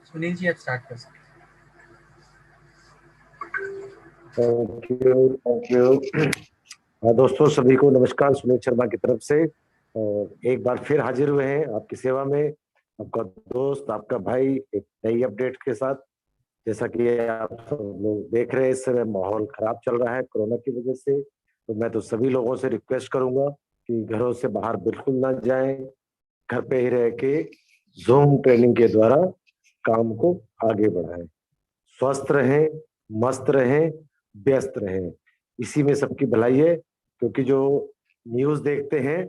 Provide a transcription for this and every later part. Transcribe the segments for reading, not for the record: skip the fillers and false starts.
सुनील जी आज स्टार्ट कर सकते थैंक यू, थैंक यू। दोस्तों सभी को नमस्कार, सुनील शर्मा की तरफ से। और एक बार फिर हाजिर हुए हैं आपकी सेवा में, आपका दोस्त, आपका भाई, एक नई अपडेट के साथ। जैसा कि आप सब लोग देख रहे हैं, इस समय माहौल खराब चल रहा है कोरोना की वजह से। तो मैं तो सभी लोगों से रिक्वेस्ट करूंगा कि घरों से बाहर बिल्कुल ना जाएं, घर पे ही रह के जूम ट्रेनिंग के द्वारा काम को आगे बढ़ाएं। स्वस्थ रहें, मस्त रहें, व्यस्त रहें, इसी में सबकी भलाई है। क्योंकि जो न्यूज़ देखते हैं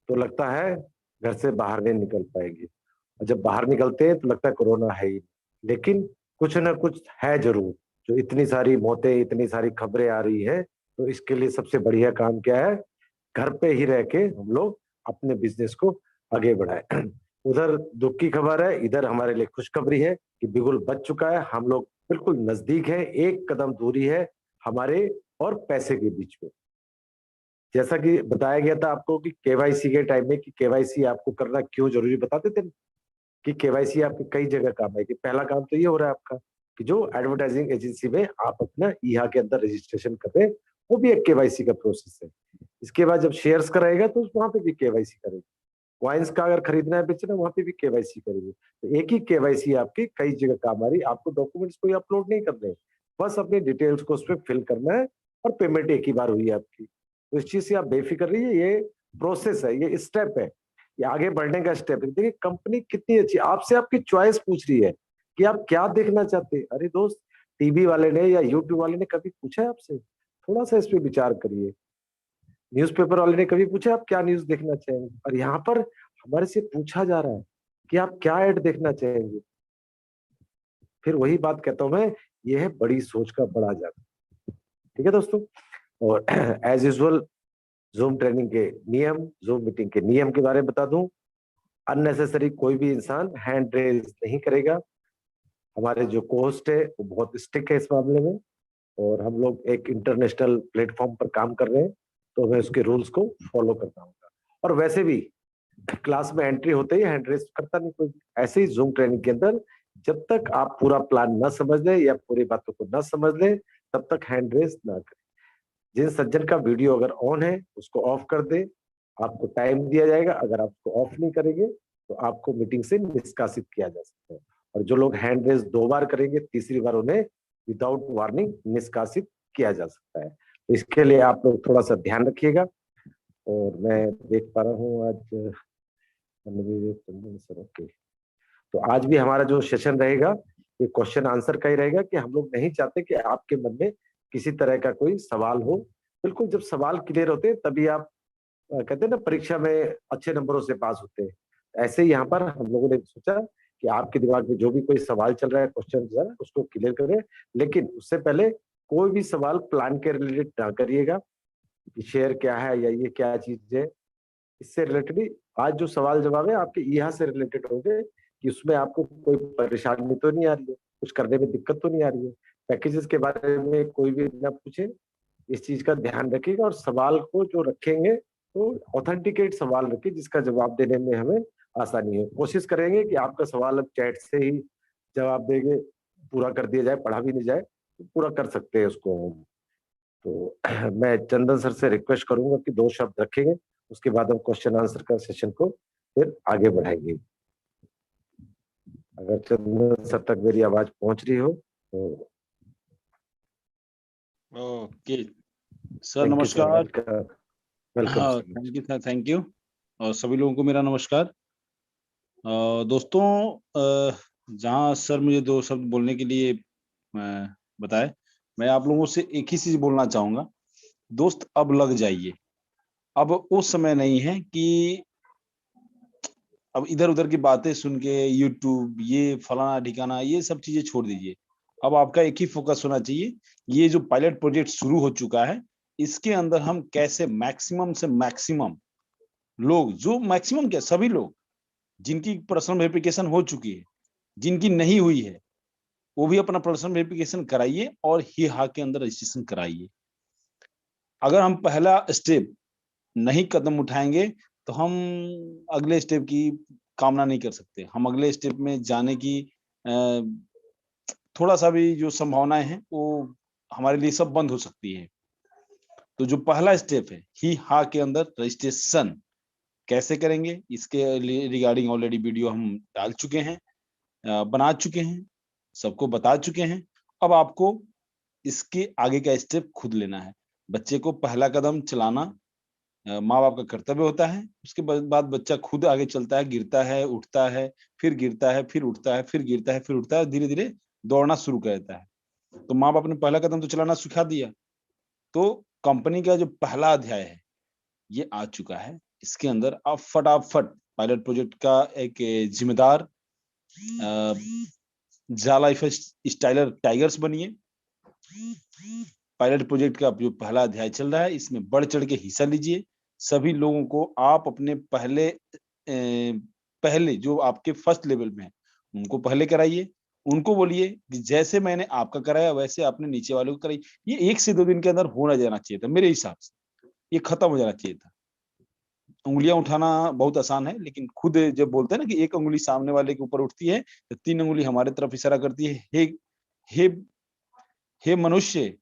तो लगता है घर से बाहर नहीं निकल पाएंगे, और जब बाहर निकलते हैं तो लगता है कोरोना है ही। लेकिन कुछ ना कुछ है जरूर। जो इतनी सारी मौतें, इतनी सारी खबरें आ रही है, तो इसके लिए सबसे बढ़िया काम क्या है? घर पे ही रह के हम लोग अपने बिजनेस को आगे बढ़ाए। उधर दुख की खबर है, इधर हमारे लिए खुशखबरी है कि बिगुल बच चुका है। हम लोग बिल्कुल नजदीक है, एक कदम दूरी है हमारे और पैसे के बीच में। जैसा कि बताया गया था आपको कि केवाईसी के टाइम में कि केवाईसी आपको करना क्यों जरूरी, बताते थे कि केवाईसी आपके कई जगह काम है। कि पहला काम तो ये हो रहा है आपका कि जो एडवर्टाइजिंग एजेंसी में आप अपना ईहा के अंदर रजिस्ट्रेशन कर रहे हैं, वो भी एक केवाईसी का प्रोसेस है। इसके बाद जब शेयर्स कराएगा तो वहां पे भी केवाईसी करेगा। कॉइन्स का अगर खरीदना है, बेचना, वहां पे भी केवाईसी करेंगे। तो एक ही केवाईसी आपकी कई जगह काम आ रही है। आपको डॉक्यूमेंट्स कोई अपलोड नहीं करने, बस अपनी डिटेल्स को उस पर फिल करना है, और पेमेंट एक ही बार हुई है आपकी। तो इस चीज से आप बेफिक्र रहिए। ये प्रोसेस है, ये स्टेप है, ये आगे बढ़ने का स्टेप है। देखिए कंपनी कितनी अच्छी आपसे आपकी चॉइस पूछ रही है कि आप क्या देखना चाहते हैं। अरे दोस्त, टीवी वाले ने या यूट्यूब वाले ने कभी पूछा है आपसे? थोड़ा सा इस पे विचार करिए। न्यूज़पेपर वाले ने कभी पूछा आप क्या न्यूज देखना चाहेंगे? और यहाँ पर हमारे से पूछा जा रहा है कि आप क्या ऐड देखना चाहेंगे। फिर वही बात कहता हूं मैं, ये है बड़ी सोच का बड़ा जाना। ठीक है दोस्तों। और एज यूजुअल जूम ट्रेनिंग के नियम, जूम मीटिंग के नियम के बारे में बता दूं। अननेसेसरी कोई भी इंसान हैंड रेज नहीं करेगा। हमारे जो कोस्ट है वो बहुत स्ट्रिक्ट है इस मामले में, और हम लोग एक इंटरनेशनल प्लेटफॉर्म पर काम कर रहे हैं, तो हमें उसके रूल्स को फॉलो करना होगा। और वैसे भी क्लास में एंट्री होते ही हैंड रेस करता नहीं कोई। ऐसे ही जूम ट्रेनिंग के अंदर जब तक आप पूरा प्लान न समझ लें या पूरी बातों को न समझ लें, तब तक हैंड रेस ना करें। जिन सज्जन का वीडियो अगर ऑन है उसको ऑफ कर दे। आपको टाइम दिया जाएगा, अगर आप उसको ऑफ नहीं करेंगे तो आपको मीटिंग से निष्कासित किया जा सकता है। और जो लोग हैंड रेस 2 बार करेंगे, तीसरी बार उन्हें विदाउट वार्निंग निष्कासित किया जा सकता है। तो इसके लिए आप लोग थोड़ा सा ध्यान रखिएगा। और मैं देख पा रहा हूँ आज सर, ओके। तो आज भी हमारा जो सेशन रहेगा ये क्वेश्चन आंसर का ही रहेगा। कि हम लोग नहीं चाहते कि आपके मन में किसी तरह का कोई सवाल हो। बिल्कुल जब सवाल क्लियर होते हैं तभी आप कहते हैं ना परीक्षा में अच्छे नंबरों से पास होते हैं। ऐसे ही यहाँ पर हम लोगों ने सोचा कि आपके दिमाग में जो भी कोई सवाल चल रहा है, क्वेश्चन है, उसको क्लियर करें। लेकिन उससे पहले कोई भी सवाल प्लान के रिलेटेड ना करिएगा कि शेयर क्या है या ये क्या चीज है। इससे रिलेटेड आज जो सवाल जवाब है आपके यहाँ से रिलेटेड होंगे कि उसमें आपको कोई परेशानी तो नहीं आ रही है, कुछ करने में दिक्कत तो नहीं आ रही है। पैकेजेस के बारे में कोई भी ना पूछे, इस चीज का ध्यान रखिएगा। और सवाल को जो रखेंगे तो ऑथेंटिकेट सवाल रखिए जिसका जवाब देने में हमें आसानी हो। कोशिश करेंगे कि आपका सवाल अब चैट से ही जवाब देंगे पूरा कर दिया जाए, पढ़ा भी नहीं जाए तो पूरा कर सकते हैं उसको हम। तो मैं चंदन सर से रिक्वेस्ट करूंगा कि 2 शब्द रखेंगे, उसके बाद हम क्वेश्चन आंसर का सेशन को फिर आगे बढ़ाएंगे। अगर चंदन सर तक मेरी आवाज पहुंच रही हो तो। Okay sir, thank you sir, नमस्कार। वेलकम हाँ, sir. Thank you sir, thank you. और सभी लोगों को मेरा नमस्कार। दोस्तों, जहाँ सर मुझे 2 शब्द बोलने के लिए बताए, मैं आप लोगों से एक ही चीज बोलना चाहूंगा। दोस्त, अब लग जाइए। अब वो समय नहीं है कि अब इधर उधर की बातें सुन के यूट्यूब, ये फलाना ठिकाना, ये सब चीजें छोड़ दीजिए। अब आपका एक ही फोकस होना चाहिए। ये जो पायलट प्रोजेक्ट शुरू हो चुका है, इसके अंदर हम कैसे मैक्सिमम से मैक्सिमम लोग, जो मैक्सिमम क्या सभी लोग जिनकी पर्सनल वेरिफिकेशन हो चुकी है, जिनकी नहीं हुई है, वो भी अपना पर्सनल वेरिफिकेशन कराइए और ही हा के अंदर रजिस्ट्रेशन कराइए। अगर हम पहला स्टेप नहीं कदम उठाएंगे तो हम अगले स्टेप की कामना नहीं कर सकते। हम अगले स्टेप में जाने की थोड़ा सा भी जो संभावनाएं हैं वो हमारे लिए सब बंद हो सकती है। तो जो पहला स्टेप है ही हा के अंदर रजिस्ट्रेशन कैसे करेंगे, इसके रिगार्डिंग ऑलरेडी वीडियो हम डाल चुके हैं, बना चुके हैं, सबको बता चुके हैं। अब आपको इसके आगे का स्टेप खुद लेना है। बच्चे को पहला कदम चलाना माँ बाप का कर्तव्य होता है। उसके बाद बच्चा खुद आगे चलता है, गिरता है, उठता है, फिर गिरता है, फिर उठता है, फिर गिरता है, फिर उठता है, धीरे धीरे दौड़ना शुरू कर देता है। तो माँ बाप ने पहला कदम तो चलाना सिखा दिया। तो कंपनी का जो पहला अध्याय है ये आ चुका है। इसके अंदर आप फटाफट पायलट प्रोजेक्ट का एक जिम्मेदार जा लाइफ स्टाइलर टाइगर्स बनिए। पायलट प्रोजेक्ट का जो पहला अध्याय चल रहा है इसमें बढ़ चढ़ के हिस्सा लीजिए। सभी लोगों को आप अपने पहले जो आपके फर्स्ट लेवल में है उनको पहले कराइए। उनको बोलिए कि जैसे मैंने आपका कराया वैसे आपने नीचे वालों को कराई। ये 1 से 2 दिन के अंदर होना जाना चाहिए था, मेरे हिसाब से ये खत्म हो जाना चाहिए था। उंगलियां उठाना बहुत आसान है, लेकिन खुद जब बोलते हैं ना कि एक उंगली सामने वाले के ऊपर उठती है तो 3 उंगली हमारे तरफ इशारा करती है, हे हे मनुष्य,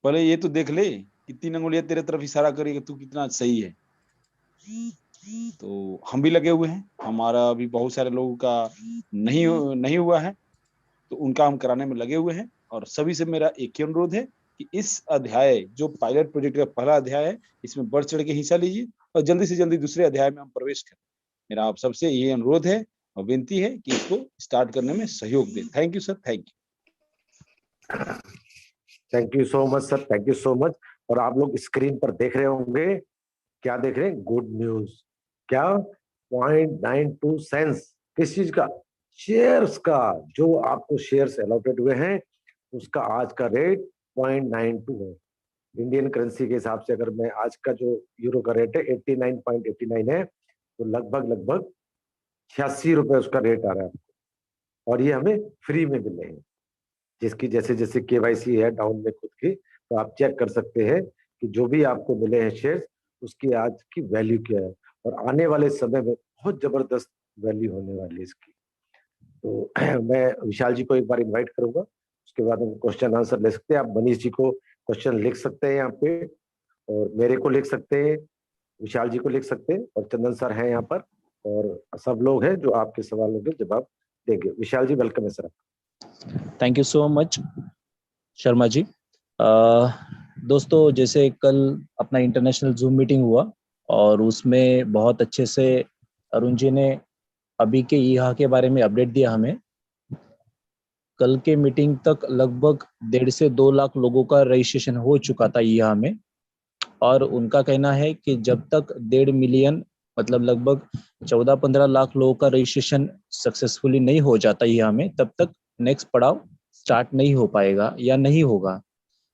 पहले ये तो देख ले कि 3 उंगलियां तेरे तरफ इशारा करेगी, तू कितना सही है। तो हम भी लगे हुए हैं, हमारा भी बहुत सारे लोगों का नहीं हुआ है, तो उनका हम कराने में लगे हुए हैं। और सभी से मेरा एक ही अनुरोध है कि इस अध्याय जो पायलट प्रोजेक्ट का पहला अध्याय है इसमें बढ़ चढ़ के हिस्सा लीजिए और जल्दी से जल्दी दूसरे अध्याय में हम प्रवेश करें। मेरा आप सबसे ये अनुरोध है और विनती है कि इसको स्टार्ट करने में सहयोग दें। Thank you sir, thank you. Thank you so much sir, thank you so much. और आप लोग स्क्रीन पर देख रहे होंगे, क्या देख रहे हैं? Good news. क्या? 0.92 सेंस किस चीज का? शेयर्स का। जो आपको शेयर्स अलॉटेड हुए हैं उसका आज का रेट 0.92 है। इंडियन करेंसी के हिसाब से अगर मैं आज का जो यूरो का रेट है 89.89 है, तो लगभग 86 रुपए उसका रेट आ रहा है। और ये हमें फ्री में मिले हैं, जिसकी जैसे जैसे केवाईसी है डाउन में खुद की, तो आप चेक कर सकते हैं कि जो भी आपको मिले हैं शेयर्स उसकी आज की वैल्यू क्या है। और आने वाले समय में बहुत जबरदस्त वैल्यू होने वाली है इसकी। तो मैं विशाल जी को एक बार इनवाइट करूंगा, उसके बाद हम क्वेश्चन आंसर ले सकते हैं। आप मनीष जी को क्वेश्चन लिख सकते हैं यहाँ पे, और मेरे को लिख सकते हैं, विशाल जी को लिख सकते हैं, और चंदन सर हैं यहाँ पर, और सब लोग हैं जो आपके सवालों के जवाब देंगे। विशाल जी वेलकम है sir. Thank you so much Sharma ji. दोस्तों, जैसे कल अपना इंटरनेशनल जूम मीटिंग हुआ और उसमें बहुत अच्छे से अरुण जी ने अभी के ईहा के बारे में अपडेट दिया हमें। कल के मीटिंग तक लगभग 1.5 से 2 लाख लोगों का रजिस्ट्रेशन हो चुका था ईहा में, और उनका कहना है कि जब तक 1.5 मिलियन मतलब लगभग 14-15 लाख लोगों का रजिस्ट्रेशन सक्सेसफुली नहीं हो जाता ईहा में, तब तक नेक्स्ट पड़ाव स्टार्ट नहीं हो पाएगा या नहीं होगा।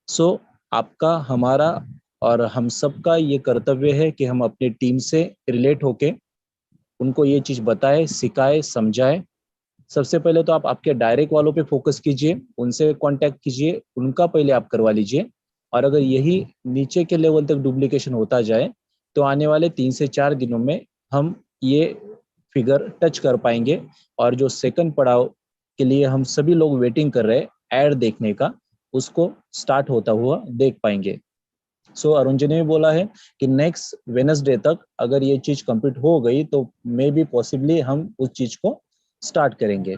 सो आपका, हमारा और हम सबका ये कर्तव्य है कि हम अपनी टीम से रिलेट होके उनको ये चीज बताएं, सिखाएं, समझाएं। सबसे पहले तो आप आपके डायरेक्ट वालों पे फोकस कीजिए, उनसे कांटेक्ट कीजिए, उनका पहले आप करवा लीजिए। और अगर यही नीचे के लेवल तक डुप्लीकेशन होता जाए तो आने वाले 3 से 4 दिनों में हम ये फिगर टच कर पाएंगे। और जो सेकंड पड़ाव के लिए हम सभी लोग वेटिंग कर रहे हैं ऐड देखने का, उसको स्टार्ट होता हुआ देख पाएंगे। सो अरुण जी ने भी बोला है कि नेक्स्ट वेडनेसडे तक अगर ये चीज कंप्लीट हो गई तो मे बी पॉसिबली हम उस चीज को स्टार्ट करेंगे।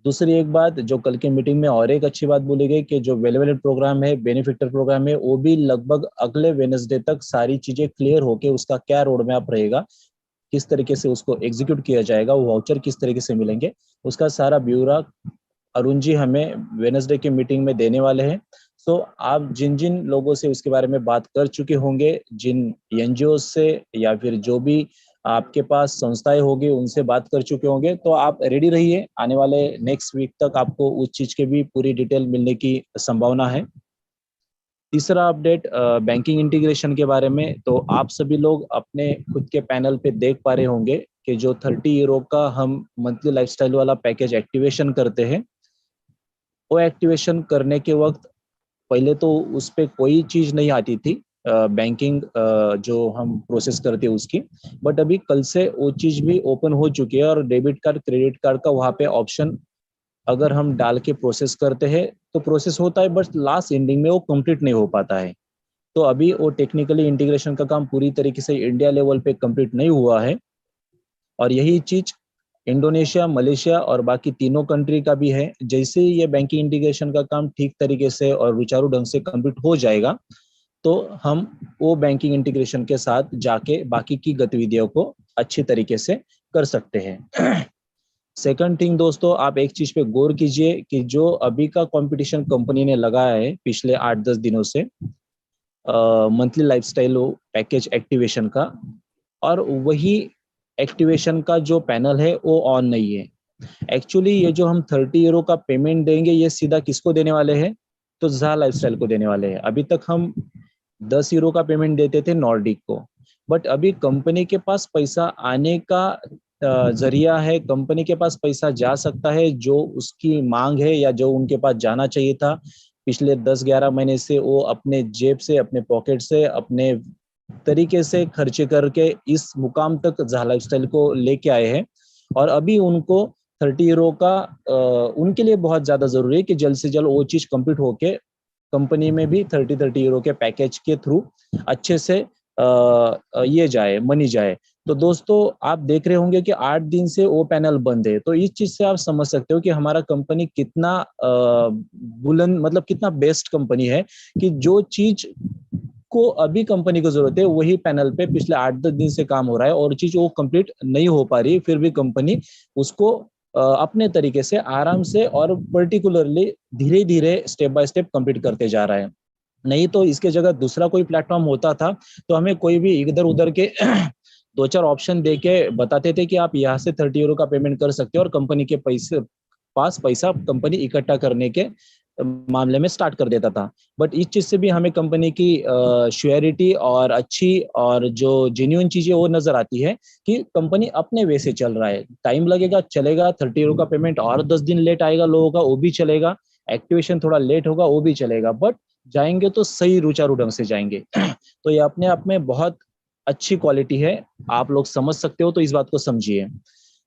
दूसरी एक बात जो कल की मीटिंग में और एक अच्छी बात बोली गई कि जो वेल प्रोग्राम है, बेनिफिटर प्रोग्राम है, वो भी लगभग अगले वेडनेसडे तक सारी चीजें क्लियर होके उसका क्या रोड मैप रहेगा, किस तरीके से उसको एग्जीक्यूट किया जाएगा, वो वाउचर किस तरीके से मिलेंगे, उसका सारा ब्यौरा अरुण जी हमें वेडनेसडे की मीटिंग में देने वाले हैं। सो आप जिन जिन लोगों से उसके बारे में बात कर चुके होंगे, जिन एनजीओ से या फिर जो भी आपके पास संस्थाएं होगी उनसे बात कर चुके होंगे, तो आप रेडी रहिए। आने वाले नेक्स्ट वीक तक आपको उस चीज के भी पूरी डिटेल मिलने की संभावना है। तीसरा अपडेट बैंकिंग इंटीग्रेशन के बारे में, तो आप सभी लोग अपने खुद के पैनल पे देख पा रहे होंगे कि जो 30 यूरो का हम मंथली लाइफस्टाइल वाला पैकेज एक्टिवेशन करते हैं, वो एक्टिवेशन करने के वक्त पहले तो उस पर कोई चीज नहीं आती थी, बैंकिंग जो हम प्रोसेस करते हैं उसकी, बट अभी कल से वो चीज भी ओपन हो चुकी है और डेबिट कार्ड, क्रेडिट कार्ड का वहाँ पे ऑप्शन अगर हम डाल के प्रोसेस करते हैं तो प्रोसेस होता है, बट लास्ट एंडिंग में वो कंप्लीट नहीं हो पाता है। तो अभी वो टेक्निकली इंटीग्रेशन का काम पूरी तरीके से इंडिया लेवल पे कंप्लीट नहीं हुआ है, और यही चीज इंडोनेशिया, मलेशिया और बाकी तीनों कंट्री का भी है। जैसे ही ये बैंकिंग इंटीग्रेशन का काम ठीक तरीके से और विचारू ढंग से कंप्लीट हो जाएगा, तो हम वो बैंकिंग इंटीग्रेशन के साथ जाके बाकी की गतिविधियों को अच्छी तरीके से कर सकते हैं। सेकंड थिंग दोस्तों, आप एक चीज पे गौर कीजिए कि जो अभी का कंपटीशन कंपनी ने लगाया है पिछले 8-10 दिनों से, मंथली लाइफस्टाइल पैकेज एक्टिवेशन का, और वही एक्टिवेशन का जो पैनल है वो ऑन नहीं है। एक्चुअली ये जो हम 30 यूरो का पेमेंट देंगे, ये सीधा किसको देने वाले हैं? तो ज़ा लाइफस्टाइल को देने वाले हैं। अभी तक हम 10 यूरो का पेमेंट देते थे नॉर्डिक को, बट अभी कंपनी के पास पैसा आने का जरिया है, कंपनी के पास पैसा जा सकता है जो उसकी मांग है या जो उनके पास जाना चाहिए था। पिछले 10-11 महीने से वो अपने जेब से, अपने पॉकेट से, अपने तरीके से खर्चे करके इस मुकाम तक ज़ा लाइफस्टाइल को लेके आए हैं, और अभी उनको 30 यूरो का उनके लिए बहुत ज्यादा जरूरी है कि जल्द से जल्द वो चीज कंप्लीट होके कंपनी में भी 30 यूरो के पैकेज के थ्रू अच्छे से ये जाए, मनी जाए। तो दोस्तों आप देख रहे होंगे कि 8 दिन से वो पैनल बंद है, तो इस चीज से आप समझ सकते हो कि हमारा कंपनी कितना बुलंद, मतलब कितना बेस्ट कंपनी है, कि जो चीज को अभी कंपनी को जरूरत है वही पैनल पे पिछले 8-10 दिन से काम हो रहा है, और चीज वो कंप्लीट नहीं हो पा रही, फिर भी कंपनी उसको अपने तरीके से आराम से और पर्टिकुलरली धीरे धीरे स्टेप बाय स्टेप कंप्लीट करते जा रहा है। नहीं तो इसके जगह दूसरा कोई प्लेटफॉर्म होता था तो हमें कोई भी इधर उधर के 2-4 ऑप्शन दे के बताते थे कि आप यहाँ से 30 यूरो का पेमेंट कर सकते हो, और कंपनी के पैसा कंपनी इकट्ठा करने के मामले में स्टार्ट कर देता था। बट इस चीज से भी हमें कंपनी की श्योरिटी और अच्छी और जो जेन्युइन चीजें वो नजर आती है कि कंपनी अपने वे से चल रहा है। टाइम लगेगा, चलेगा, 30 यूरो का पेमेंट और 10 दिन लेट आएगा लोगों का, वो भी चलेगा, एक्टिवेशन थोड़ा लेट होगा वो भी चलेगा, बट जाएंगे तो सही रुचारू ढंग से जाएंगे। तो ये अपने आप में बहुत अच्छी क्वालिटी है, आप लोग समझ सकते हो, तो इस बात को समझिए।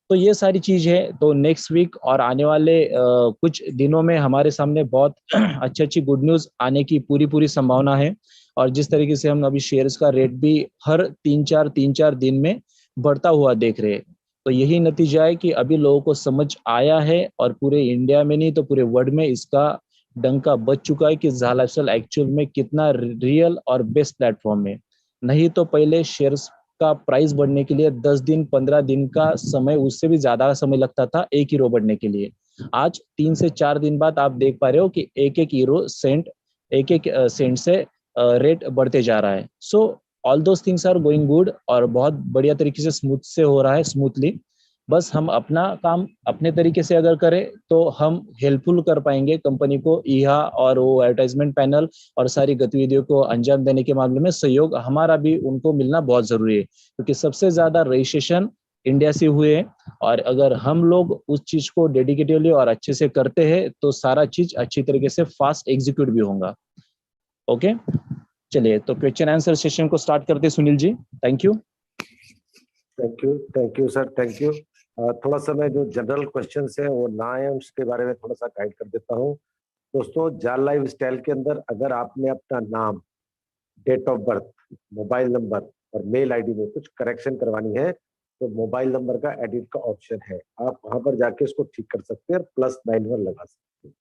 तो ये सारी चीज है। तो नेक्स्ट वीक और आने वाले कुछ दिनों में हमारे सामने बहुत अच्छी अच्छी गुड न्यूज आने की पूरी पूरी संभावना है, और जिस तरीके से हम अभी शेयर्स का रेट भी हर 3-4 दिन में बढ़ता हुआ देख रहे हैं, तो यही नतीजा है कि अभी लोगों को समझ आया है, और पूरे इंडिया में नहीं तो पूरे वर्ल्ड में इसका डंका बज चुका है कि ज़ा लाइफस्टाइल एक्चुअल में कितना रियल और बेस्ट प्लेटफॉर्म है। नहीं तो पहले शेयर्स का प्राइस बढ़ने के लिए 10 दिन 15 दिन का समय, उससे भी ज्यादा समय लगता था 1 यूरो बढ़ने के लिए। आज 3 से 4 दिन बाद आप देख पा रहे हो कि एक एक सेंट से रेट बढ़ते जा रहा है। So all those things are going good, और बहुत बढ़िया तरीके से स्मूथ से हो रहा है, स्मूथली। बस हम अपना काम अपने तरीके से अगर करें तो हम हेल्पफुल कर पाएंगे कंपनी को, इहा और वो एडवर्टाइजमेंट पैनल और सारी गतिविधियों को अंजाम देने के मामले में सहयोग हमारा भी उनको मिलना बहुत जरूरी है, क्योंकि सबसे ज्यादा रजिस्ट्रेशन इंडिया से हुए हैं, और अगर हम लोग उस चीज को डेडिकेटिवली और अच्छे से करते हैं तो सारा चीज अच्छी तरीके से फास्ट एग्जीक्यूट भी होगा। ओके, चलिए तो क्वेश्चन आंसर सेशन को स्टार्ट करते हैं Sunil ji. Thank you sir, thank you. थोड़ा सा मैं जो जनरल क्वेश्चंस है वो ना है उसके बारे में थोड़ा सा गाइड कर देता हूँ। दोस्तों, जाल लाइफ स्टाइल के अंदर अगर आपने अपना नाम, date of birth, mobile number और मेल आईडी में कुछ करेक्शन करवानी है तो मोबाइल नंबर का एडिट का ऑप्शन है, आप वहां पर जाके उसको ठीक कर सकते हैं और +91 लगा सकते हैं।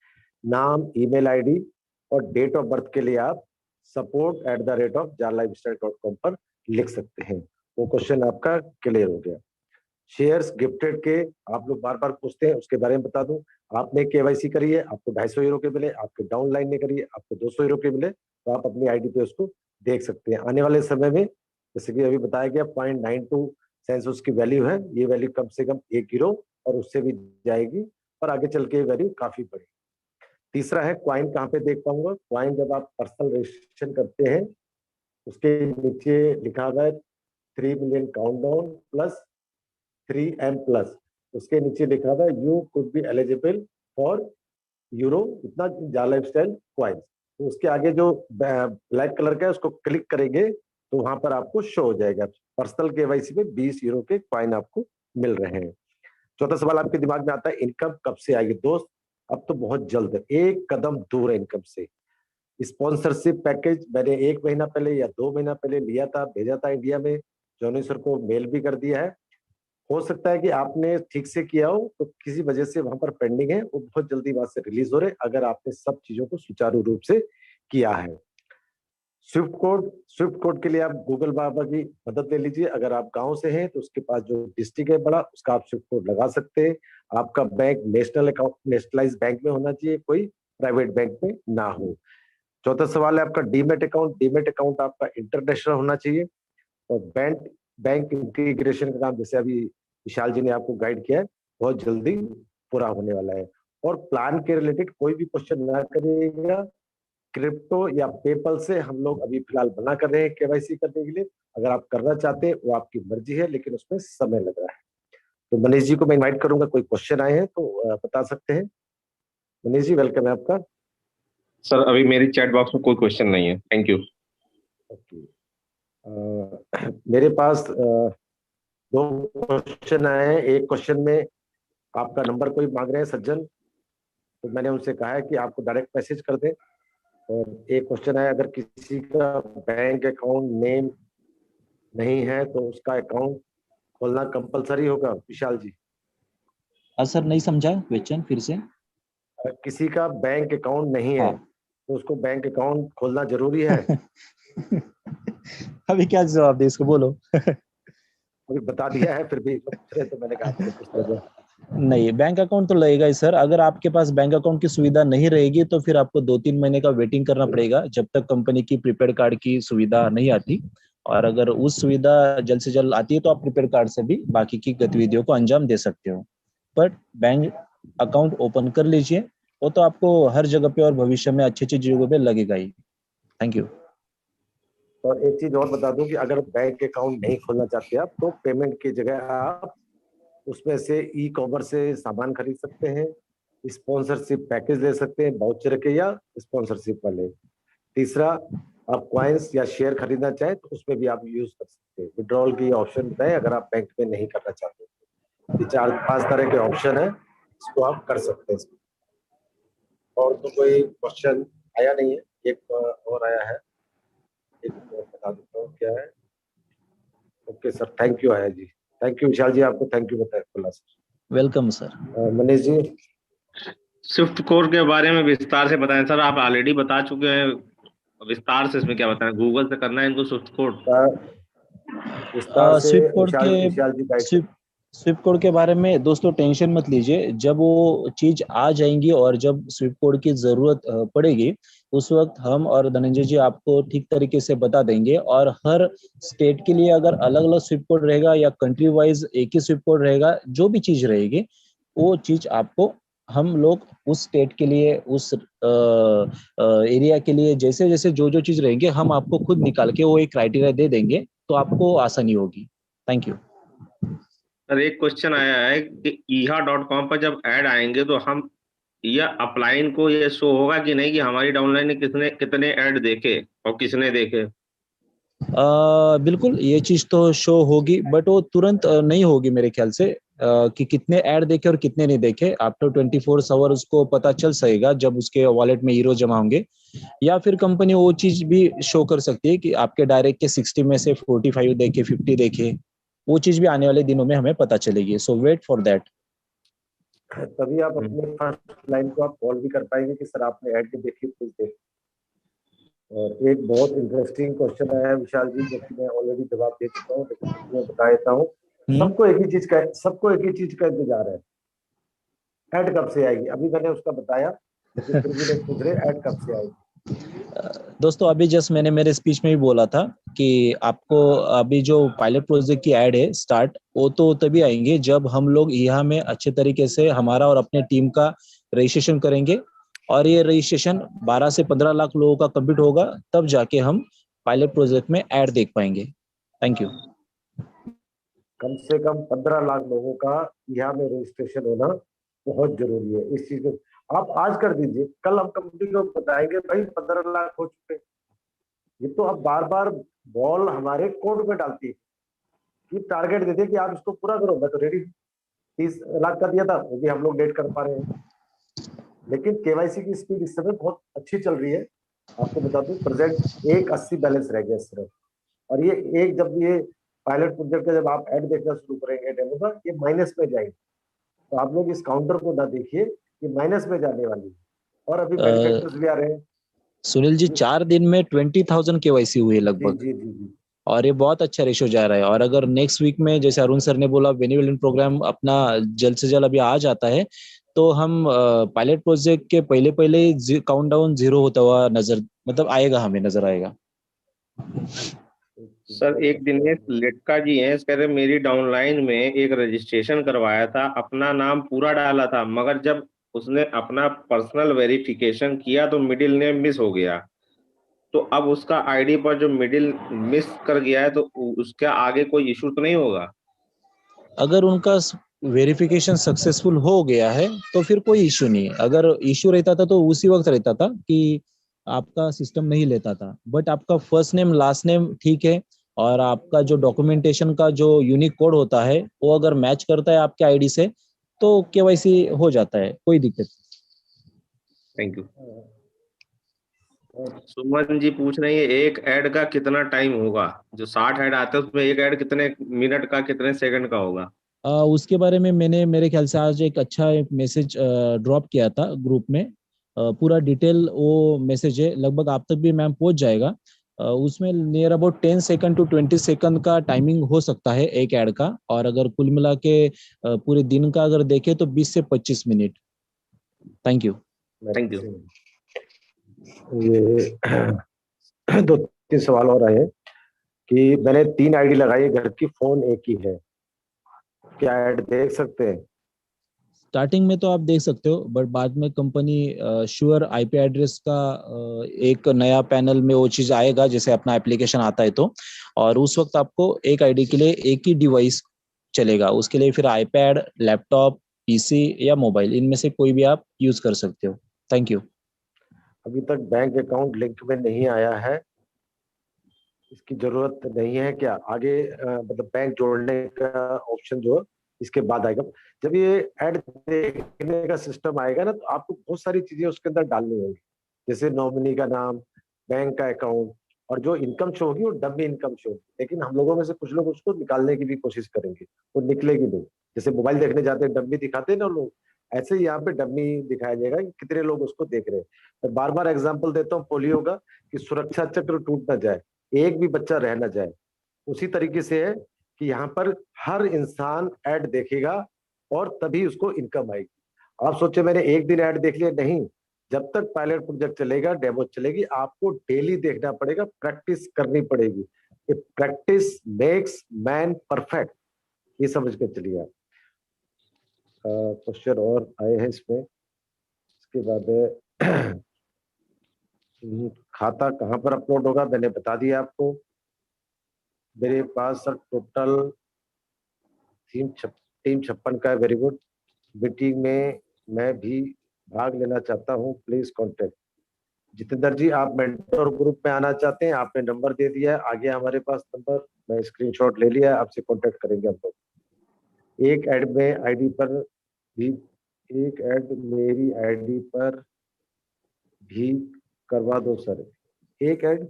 नाम, ईमेल आईडी और डेट ऑफ बर्थ के लिए आप support@jalifestyle.com पर लिख सकते हैं। वो क्वेश्चन आपका क्लियर हो गया। शेयर्स गिफ्टेड के आप लोग बार बार पूछते हैं, उसके बारे में बता दूं। आपने केवाईसी करी है, आपको 250 यूरो के मिले, आपके डाउनलाइन ने करी है, आपको 200 यूरो के मिले, तो आप अपनी आईडी पे उसको देख सकते हैं। आने वाले समय में जैसे कि अभी बताया गया 0.92 सेंस उसकी वैल्यू है, ये वैल्यू कम से कम 1 यूरो और उससे भी जाएगी, और आगे चल के वैल्यू काफी बढ़ेगी। तीसरा है क्वाइन, कहाँ पे देख पाऊंगा? क्वाइन जब आप पर्सनल रजिस्ट्रेशन करते हैं उसके नीचे लिखा हुआ है 3 मिलियन काउंटडाउन प्लस 3M+, उसके नीचे लिखा हुआ है you could be eligible for euro इतना जाल लाइफस्टाइल क्वाइन। तो उसके आगे जो ब्लैक कलर का है उसको क्लिक करेंगे तो वहां पर आपको शो हो जाएगा पर्सनल केवाईसी में 20 यूरो के क्वाइन आपको मिल रहे हैं। चौथा सवाल आपके दिमाग में आता है इनकम कब से आएगी? दोस्त, अब तो बहुत जल्द है, एक कदम दूर है इनकम से। स्पॉन्सरशिप पैकेज मैंने 1 महीना पहले या 2 महीना पहले लिया था, भेजा था इंडिया में, जॉनी सर को मेल भी कर दिया है। हो सकता है कि आपने ठीक से किया हो, तो किसी वजह से वहां पर पेंडिंग है, वो बहुत जल्दी वहां से रिलीज हो रहे, अगर आपने सब चीजों को सुचारू रूप से किया है। स्विफ्ट कोड के लिए आप गूगल बाबा की मदद ले लीजिए। अगर आप गांव से हैं तो उसके पास जो डिस्ट्रिक्ट है बड़ा, उसका आप स्विफ्ट कोड लगा सकते हैं। आपका bank national account, nationalise bank में होना चाहिए, कोई प्राइवेट बैंक में ना हो। चौथा सवाल है आपका डीमेट अकाउंट। डीमेट अकाउंट आपका इंटरनेशनल होना चाहिए। और बैंक इंटीग्रेशन का काम, जैसे अभी विशाल जी ने आपको गाइड किया है, बहुत जल्दी पूरा होने वाला है। और प्लान के रिलेटेड कोई भी क्वेश्चन ना करिएगा। क्रिप्टो या पेपल से हम लोग अभी फिलहाल मना कर रहे हैं केवाईसी करने के लिए। अगर आप करना चाहते हैं वो आपकी मर्जी है, लेकिन उसमें समय लग रहा है। तो मनीष जी को मैं इनवाइट करूंगा, कोई क्वेश्चन आए हैं तो बता सकते हैं। मनीष जी वेलकम है आपका। सर अभी मेरी चैट बॉक्स में कोई क्वेश्चन नहीं है, थैंक यू। ओके, मेरे पास 2 क्वेश्चन आए हैं। एक क्वेश्चन में आपका नंबर कोई मांग रहे हैं सज्जन, तो मैंने उनसे कहा है कि आपको डायरेक्ट मैसेज कर दें। और एक क्वेश्चन है, अगर किसी का बैंक अकाउंट नेम नहीं है तो उसका अकाउंट खोलना कंपलसरी होगा, विशाल जी? सर नहीं समझा क्वेश्चन, फिर से। अगर किसी का बैंक अकाउंट नहीं है हाँ। तो उसको बैंक अकाउंट खोलना जरूरी है? अभी क्या जवाब दे इसको, बोलो। अभी बता दिया है, फिर भी पूछ रहे तो मैंने कहा आपसे पूछ लेगा। नहीं, बैंक अकाउंट तो लगेगा ही सर। अगर आपके पास बैंक अकाउंट की सुविधा नहीं रहेगी तो फिर आपको 2-3 महीने का वेटिंग करना पड़ेगा, जब तक कंपनी की प्रीपेड कार्ड की सुविधा नहीं आती। और अगर उस सुविधा जल्द से जल्द आती है तो आप प्रीपेड कार्ड से भी बाकी की गतिविधियों को अंजाम दे सकते हो। बट बैंक अकाउंट ओपन कर लीजिए, वो तो आपको हर जगह पे और भविष्य में अच्छी अच्छी जगहों पे लगेगा ही। Thank you. और एक चीज और बता दूं कि अगर बैंक अकाउंट नहीं खोलना चाहते आप, तो पेमेंट की जगह आप उसमें से ई कॉमर्स से सामान खरीद सकते हैं, स्पॉन्सरशिप पैकेज ले सकते हैं, वाउचर के या स्पॉन्सरशिप वाले। तीसरा, आप कॉइन्स या शेयर खरीदना चाहें तो उसमें भी आप यूज कर सकते हैं। विड्रॉल की ऑप्शन बताएं अगर आप बैंक में नहीं करना चाहते। ये 4-5 तरह के ऑप्शन है, इसको आप कर सकते हैं। और तो कोई क्वेश्चन आया नहीं है। एक और आया है, एक बता देता हूँ क्या है। ओके सर, थैंक यू आया जी, थैंक यू विशाल जी, आपको थैंक यू बताया खुला sir. Welcome sir. Manish ji, swift code के बारे में विस्तार से बताएं सर, आप ऑलरेडी बता चुके हैं, विस्तार से इसमें क्या बताएं? गूगल से करना है इनको स्विफ्ट कोड? विस्तार से स्विफ्ट कोड के विशाल जी गाइड स्विफ्ट स्विफ्ट कोड के बारे में दोस्तों टेंशन मत लीजिए। जब वो चीज आ जाएंगी और जब स्विफ्ट कोड की जरूरत पड़ेगी, उस वक्त हम और धनंजय जी आपको ठीक तरीके से बता देंगे। और हर स्टेट के लिए अगर अलग अलग स्विफ्ट कोड रहेगा या कंट्री वाइज एक ही स्विफ्ट कोड रहेगा, जो भी चीज रहेगी वो चीज आपको हम लोग उस स्टेट के लिए, उस एरिया के लिए, जैसे जैसे जो जो चीज रहेंगे हम आपको खुद निकाल के वो एक क्राइटेरिया दे देंगे, तो आपको आसानी होगी। Thank you. सर एक क्वेश्चन आया है कि ईहा.com पर जब ऐड आएंगे तो हम या अपलाइन को ये शो होगा कि नहीं कि हमारी डाउनलाइन ने कितने कितने ऐड देखे और किसने देखे? बिल्कुल ये चीज तो शो होगी, बट वो तुरंत नहीं होगी मेरे ख्याल से, कि कितने ऐड देखे और कितने नहीं देखे। आफ्टर 24 आवर उसको पता चल सकेगा जब उसके वॉलेट में हीरो जमा होंगे। या फिर कंपनी वो चीज भी शो कर सकती है कि आपके डायरेक्ट के 60 में से 45 देखे, 50 देखे। वो चीज भी आने वाले दिनों में हमें पता चलेगी, सो वेट फॉर दैट। तभी आप अपने फर्स्ट लाइन को आप कॉल भी कर पाएंगे कि सर आपने ऐड के देखी, प्लीज देख। और एक बहुत इंटरेस्टिंग क्वेश्चन आया है विशाल जी, जो कि मैं ऑलरेडी जवाब दे चुका हूँ, लेकिन मैं बता देता हूँ। सबको एक ही चीज का इंतजार है, ऐड कब से आएगी? अभी मैंने उसका बताया, लेकिन फिर भी लोग पूछ रहे ऐड कब से आएगी। दोस्तों अभी जस्ट मैंने मेरे स्पीच में भी बोला था कि आपको अभी जो पायलट प्रोजेक्ट की ऐड है स्टार्ट, वो तो तभी आएंगे जब हम लोग यहाँ में अच्छे तरीके से हमारा और अपने टीम का रजिस्ट्रेशन करेंगे। और ये रजिस्ट्रेशन 12 से 15 लाख लोगों का कंप्लीट होगा, तब जाके हम पायलट प्रोजेक्ट में ऐड देख पाएंगे। Thank you. कम से कम 15 लाख लोगों का यहाँ में रजिस्ट्रेशन होना बहुत जरूरी है। इस चीज को आप आज कर दीजिए, कल हम कंपनी को बताएंगे भाई 15 लाख हो चुके। ये तो अब बार बार बॉल हमारे कोर्ट में डालती है कि टारगेट देते कि आप इसको पूरा करो, मैं तो रेडी 30 लाख का दिया था, वो भी हम लोग डेट कर पा रहे हैं। लेकिन केवाईसी की स्पीड इस समय बहुत अच्छी चल रही है। आपको बता दूं प्रेजेंट 180 बैलेंस रह गया सिर्फ। और जब ये पायलट प्रोजेक्ट का जब आप ऐड देखना शुरू करेंगे डेमो का, ये माइनस में जाएंगे। तो आप लोग इस काउंटर को ना देखिए, ये माइनस में जाने वाली है। और अभी बेनिफिशियरीज भी आ रहे हैं। सुनील जी, 4 दिन में 20,000 केवाईसी हुई है जी लगभग, जी जी जी। और ये बहुत अच्छा रेशो जा रहा है। और अगर नेक्स्ट वीक में जैसे अरुण सर ने बोला बेनिवोलेंट प्रोग्राम अपना जल्द से जल्द अभी आ जाता है, तो हम पायलट प्रोजेक्ट के पहले पहले काउंटडाउन 0 होता हुआ हमें नजर आएगा। सर एक दिनेश लेटका जी हैं, कह रहे मेरी डाउनलाइन में एक रजिस्ट्रेशन करवाया था, अपना नाम पूरा डाला था, मगर जब उसने अपना पर्सनल वेरिफिकेशन किया तो मिडिल नेम मिस हो गया। तो अब उसका आईडी पर जो मिडिल मिस कर गया है, तो उसका आगे कोई इशू तो नहीं होगा? अगर उनका वेरिफिकेशन सक्सेसफुल हो गया है तो फिर कोई इश्यू नहीं है। अगर इश्यू रहता था तो उसी वक्त रहता था कि आपका सिस्टम नहीं लेता था। बट आपका फर्स्ट नेम लास्ट नेम ठीक है, और आपका जो डॉक्यूमेंटेशन का जो यूनिक कोड होता है वो अगर मैच करता है आपके आईडी से, तो केवाईसी हो जाता है, कोई दिक्कत नहीं। Thank you. सुमन जी पूछ रही है एक ऐड का कितना टाइम होगा? जो 60 ऐड आते हैं उसमें एक ऐड कितने मिनट का कितने सेकंड का होगा? उसके बारे में मैंने मेरे ख्याल से आज एक अच्छा मैसेज ड्रॉप किया था ग्रुप में। पूरा डिटेल वो मैसेज है, लगभग आप तक भी मैम पहुंच जाएगा। उसमें near about 10 second to 20 second का टाइमिंग हो सकता है एक ऐड का। और अगर कुल मिला के पूरे दिन का अगर देखें तो 20 से 25 minute. Thank you. Thank you. ये 2-3 सवाल और आए हैं कि मैंने 3 आईडी लगाई है, घर की, फोन एक ही है, क्या ऐड देख सकते हैं? स्टार्टिंग में तो आप देख सकते हो, बट बाद में कंपनी श्योर आईपी एड्रेस का एक नया पैनल में वो चीज आएगा जैसे अपना एप्लीकेशन आता है तो, और उस वक्त आपको एक आईडी के लिए एक ही डिवाइस चलेगा। उसके लिए फिर आईपैड, लैपटॉप, पीसी या मोबाइल, इनमें से कोई भी आप यूज कर सकते हो। Thank you. अभी तक बैंक अकाउंट लिंक में नहीं आया है, इसकी जरूरत नहीं है क्या? आगे मतलब बैंक जोड़ने का ऑप्शन जो इसके बाद आएगा। जब ये ऐड देखने का सिस्टम आएगा ना, तो आपको बहुत सारी चीजें उसके अंदर डालनी होगी, जैसे नॉमिनी का नाम, बैंक का अकाउंट, और जो इनकम शो होगी वो डमी इनकम शो होगी। लेकिन हम लोगों में से कुछ लोग उसको निकालने की भी कोशिश करेंगे, वो निकलेगी नहीं। जैसे मोबाइल देखने जाते हैं डमी दिखाते हैं ना लोग, ऐसे ही यहाँ पे डमी दिखाया जाएगा कि कितने लोग उसको देख रहे हैं। मैं बार बार एग्जाम्पल देता हूँ पोलियो का, कि सुरक्षा चक्र टूट ना जाए, एक भी बच्चा रह ना जाए। उसी तरीके से है कि यहाँ पर हर इंसान ऐड देखेगा और तभी उसको इनकम आएगी। आप सोचे मैंने एक दिन ऐड देख लिया, नहीं। जब तक पायलट प्रोजेक्ट चलेगा, डेमो चलेगी, आपको डेली देखना पड़ेगा, प्रैक्टिस करनी पड़ेगी। प्रैक्टिस मेक्स मैन परफेक्ट, ये समझ के चलिए आप। क्वेश्चन और आए हैं इसमें। इसके बाद खाता कहाँ पर अपलोड होगा, मैंने बता दिया आपको। मेरे पास सर टोटल टीम 56 का है। Very good. मीटिंग में मैं भी भाग लेना चाहता हूँ, प्लीज कॉन्टेक्ट। जितेंद्र जी, आप मेंटर ग्रुप में आना चाहते हैं, आपने नंबर दे दिया है, आ गया हमारे पास नंबर, मैं स्क्रीनशॉट ले लिया है, आपसे कॉन्टेक्ट करेंगे हम लोग। एक ऐड में आईडी पर भी, एक ऐड मेरी आईडी पर भी करवा दो सर। एक ऐड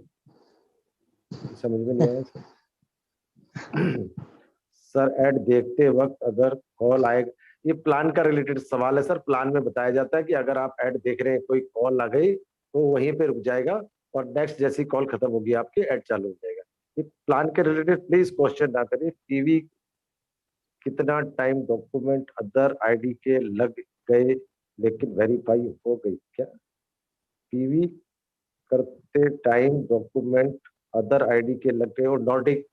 समझ में नहीं आया सर। सर ऐड देखते वक्त अगर कॉल आएगा, ये प्लान का रिलेटेड सवाल है सर। प्लान में बताया जाता है कि अगर आप ऐड देख रहे हैं, कोई कॉल आ गई तो वहीं पे रुक जाएगा, और नेक्स्ट जैसी कॉल खत्म होगी आपकी ऐड चालू हो जाएगा। ये प्लान के रिलेटेड प्लीज क्वेश्चन ना करिए। टीवी कितना टाइम डॉक्यूमेंट अदर आईडी के लग गए लेकिन वेरीफाई हो गई क्या? टीवी करते टाइम डॉक्यूमेंट अदर आईडी के लग गए, और नॉर्डिक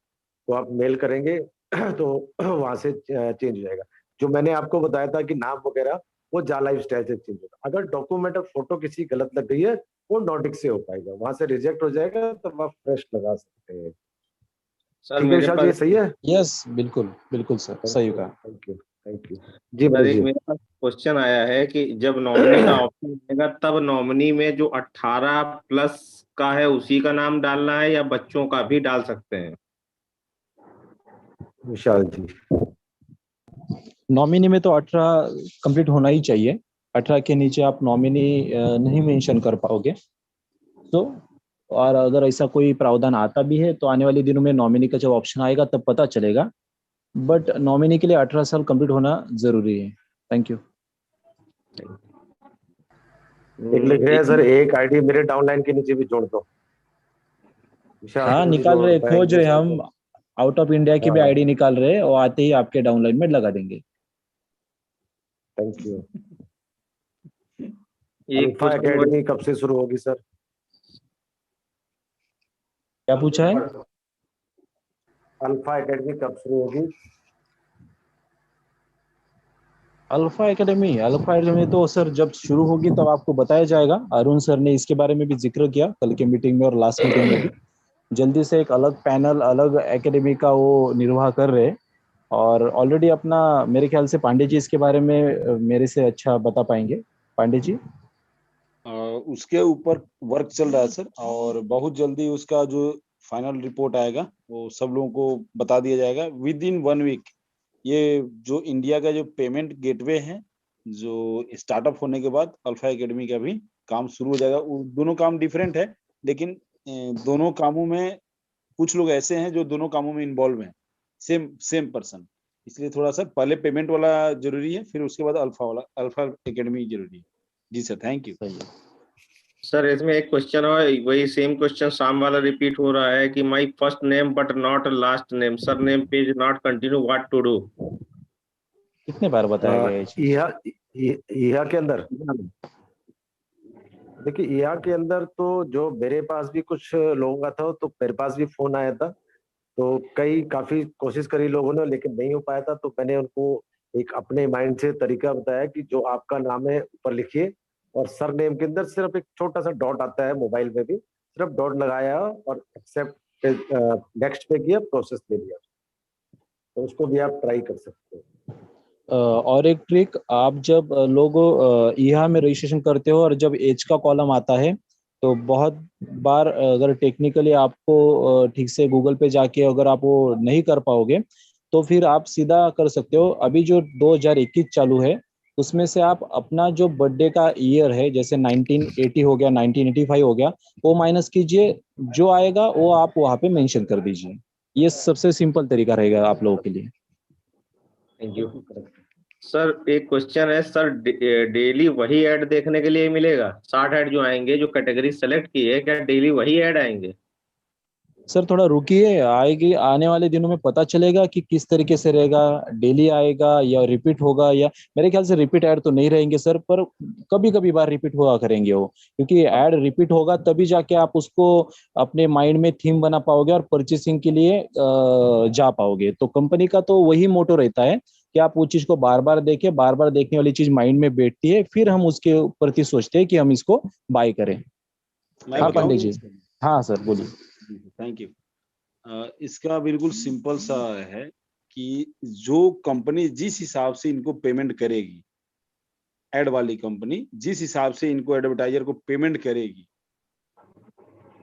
को आप मेल करेंगे तो वहां से चेंज हो जाएगा। जो मैंने आपको बताया था कि नाम वगैरह वो जा लाइफ स्टाइल से चेंज होगा। अगर डॉक्यूमेंट और फोटो किसी गलत लग गई है, वो नॉर्डिक से हो पाएगा, वहां से रिजेक्ट हो जाएगा, तो आप फ्रेश लगा सकते हैं। सर ठीक है मेरे विशाल जी, ये पास सही है? यस, बिल्कुल बिल्कुल सर, सही कहा। Thank you thank you. जी सर मनीष एक जी। मेरे पास क्वेश्चन आया है कि जब नॉमिनी का ऑप्शन आएगा तब नॉमिनी में जो 18 प्लस का है उसी का नाम डालना है या बच्चों का भी डाल सकते हैं? विशाल जी। नॉमिनी में तो 18 कंप्लीट होना ही चाहिए। 18 के नीचे आप नॉमिनी नहीं मेंशन कर पाओगे। तो और अगर ऐसा कोई प्रावधान आता भी है तो आने वाले दिनों में नॉमिनी का जब ऑप्शन आएगा तब पता चलेगा, बट नॉमिनी के लिए 18 साल कंप्लीट होना जरूरी है। Thank you. एक लिख रहे हैं सर, एक आईडी मेरे डाउनलाइन के नीचे भी जोड़ दो। हाँ निकाल रहे, खोज रहे हम, आउट ऑफ इंडिया की भी आईडी निकाल रहे हैं और आते ही आपके डाउनलाइन में लगा देंगे। Thank you. अल्फा एकेडमी कब से शुरू होगी सर? क्या पूछा है? अल्फा एकेडमी कब शुरू होगी? अल्फा एकेडमी तो सर जब शुरू होगी तब आपको बताया जाएगा। अरुण सर ने इसके बारे में भी जिक्र किया कल के मीटिंग में और लास्ट मीटिंग में भी। जल्दी से एक अलग पैनल, अलग एकेडमी का वो निर्वाह कर रहे हैं और ऑलरेडी अपना, मेरे ख्याल से पांडे जी इसके बारे में मेरे से अच्छा बता पाएंगे। पांडे जी। उसके ऊपर वर्क चल रहा है सर, और बहुत जल्दी उसका जो फाइनल रिपोर्ट आएगा वो सब लोगों को बता दिया जाएगा विद इन 1 वीक। ये जो इंडिया का जो पेमेंट गेटवे है, जो स्टार्टअप होने के बाद अल्फा एकेडमी का भी काम शुरू हो जाएगा। दोनों काम डिफरेंट है, लेकिन दोनों कामों में कुछ लोग ऐसे हैं जो दोनों कामों में इन्वॉल्व हैं, सेम पर्सन। इसलिए थोड़ा सा पहले पेमेंट वाला जरूरी है, फिर उसके बाद अल्फा एकेडमी जरूरी है। जी सर, थैंक यू। सर इसमें एक क्वेश्चन है, वही सेम क्वेश्चन शाम वाला रिपीट हो रहा है कि my first name but not last name, sir name page not continue, what to do? कितने बार बताया गया है? ईहा के अंदर देखिए, ईहा के अंदर तो जो मेरे पास भी कुछ लोगों का था, तो मेरे पास भी फोन आया था, तो काफी कोशिश करी लोगों ने, लेकिन नहीं हो पाया था। तो मैंने उनको एक अपने माइंड से तरीका बताया कि जो आपका नाम है ऊपर लिखिए और सर नेम के अंदर सिर्फ एक छोटा सा डॉट आता है, मोबाइल में भी सिर्फ डॉट लगाया और एक्सेप्ट नेक्स्ट पे किया, प्रोसेस ले लिया। तो उसको भी आप ट्राई कर सकते हो। और एक ट्रिक, आप जब लोग ईहा में रजिस्ट्रेशन करते हो और जब एज का कॉलम आता है, तो बहुत बार अगर टेक्निकली आपको ठीक से गूगल पे जाके अगर आप वो नहीं कर पाओगे, तो फिर आप सीधा कर सकते हो। अभी जो 2021 चालू है उसमें से आप अपना जो बर्थडे का ईयर है, जैसे 1980 हो गया, 1985 हो गया, वो माइनस कीजिए, जो आएगा वो आप वहाँ पे मेंशन कर दीजिए। ये सबसे सिंपल तरीका रहेगा आप लोगों के लिए। Thank you. सर एक क्वेश्चन है सर, डेली वही ऐड देखने के लिए मिलेगा? 60 ऐड जो आएंगे, जो कैटेगरी सेलेक्ट की है, क्या डेली वही ऐड आएंगे? सर थोड़ा रुकिए, आएगी, आने वाले दिनों में पता चलेगा कि किस तरीके से रहेगा, डेली आएगा या रिपीट होगा। या मेरे ख्याल से रिपीट ऐड तो नहीं रहेंगे सर, पर कभी कभी बार रिपीट हुआ करेंगे वो, क्योंकि ऐड रिपीट होगा तभी जाके आप उसको अपने माइंड में थीम बना पाओगे और परचेसिंग के लिए जा पाओगे। तो कंपनी का तो वही मोटो रहता है कि आप उस चीज को बार बार देखें, बार बार देखने वाली चीज माइंड में बैठती है, फिर हम उसके प्रति सोचते हैं कि हम इसको बाय करें। हाँ पांडे जी। हाँ सर बोलिए। Thank you. इसका बिल्कुल सिंपल सा है कि जो कंपनी जिस हिसाब से इनको पेमेंट करेगी, एड वाली कंपनी जिस हिसाब से इनको एडवर्टाइजर को पेमेंट करेगी,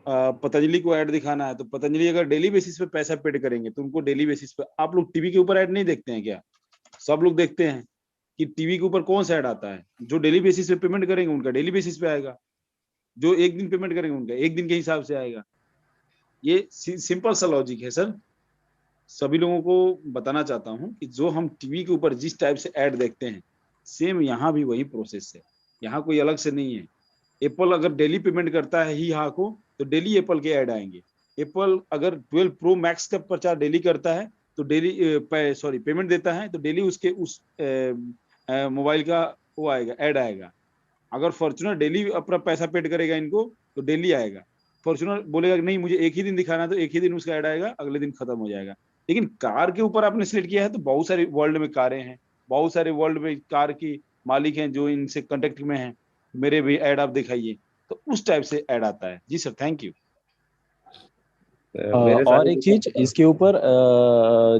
पतंजलि को ऐड दिखाना है तो पतंजलि अगर डेली बेसिस पे पैसा पेड करेंगे तो उनको डेली बेसिस पे। आप लोग टीवी के ऊपर ऐड नहीं देखते हैं क्या? सब लोग देखते हैं कि टीवी के ऊपर कौन सा ऐड आता है। जो डेली बेसिस पे पेमेंट करेंगे उनका डेली बेसिस पे आएगा, जो एक दिन पेमेंट करेंगे उनका एक दिन के हिसाब से आएगा। ये सिंपल सा लॉजिक है सर, सभी लोगों को बताना चाहता हूं कि जो हम टीवी के ऊपर जिस टाइप से ऐड देखते हैं, सेम यहाँ भी वही प्रोसेस है, यहाँ कोई अलग से नहीं है। एप्पल अगर डेली पेमेंट करता है ही हाँ को, तो डेली एप्पल के ऐड आएंगे। एप्पल अगर 12 प्रो मैक्स का प्रचार डेली करता है तो डेली पेमेंट देता है तो डेली उसके उस मोबाइल का वो आएगा, ऐड आएगा। अगर फॉर्च्यूनर डेली अपना पैसा पेड करेगा इनको तो डेली आएगा। फॉर्च्यूनर बोलेगा कि नहीं मुझे एक ही दिन दिखाना है तो एक ही दिन उसका ऐड आएगा, अगले दिन खत्म हो जाएगा। लेकिन कार के ऊपर आपने सिलेक्ट किया है तो बहुत सारे वर्ल्ड में कारें हैं, बहुत सारे वर्ल्ड में कार की मालिक हैं जो इनसे कांटेक्ट में हैं, मेरे भी ऐड आप दिखाइए, तो उस टाइप से ऐड आता है। जी सर, थैंक यू। और एक चीज इसके ऊपर,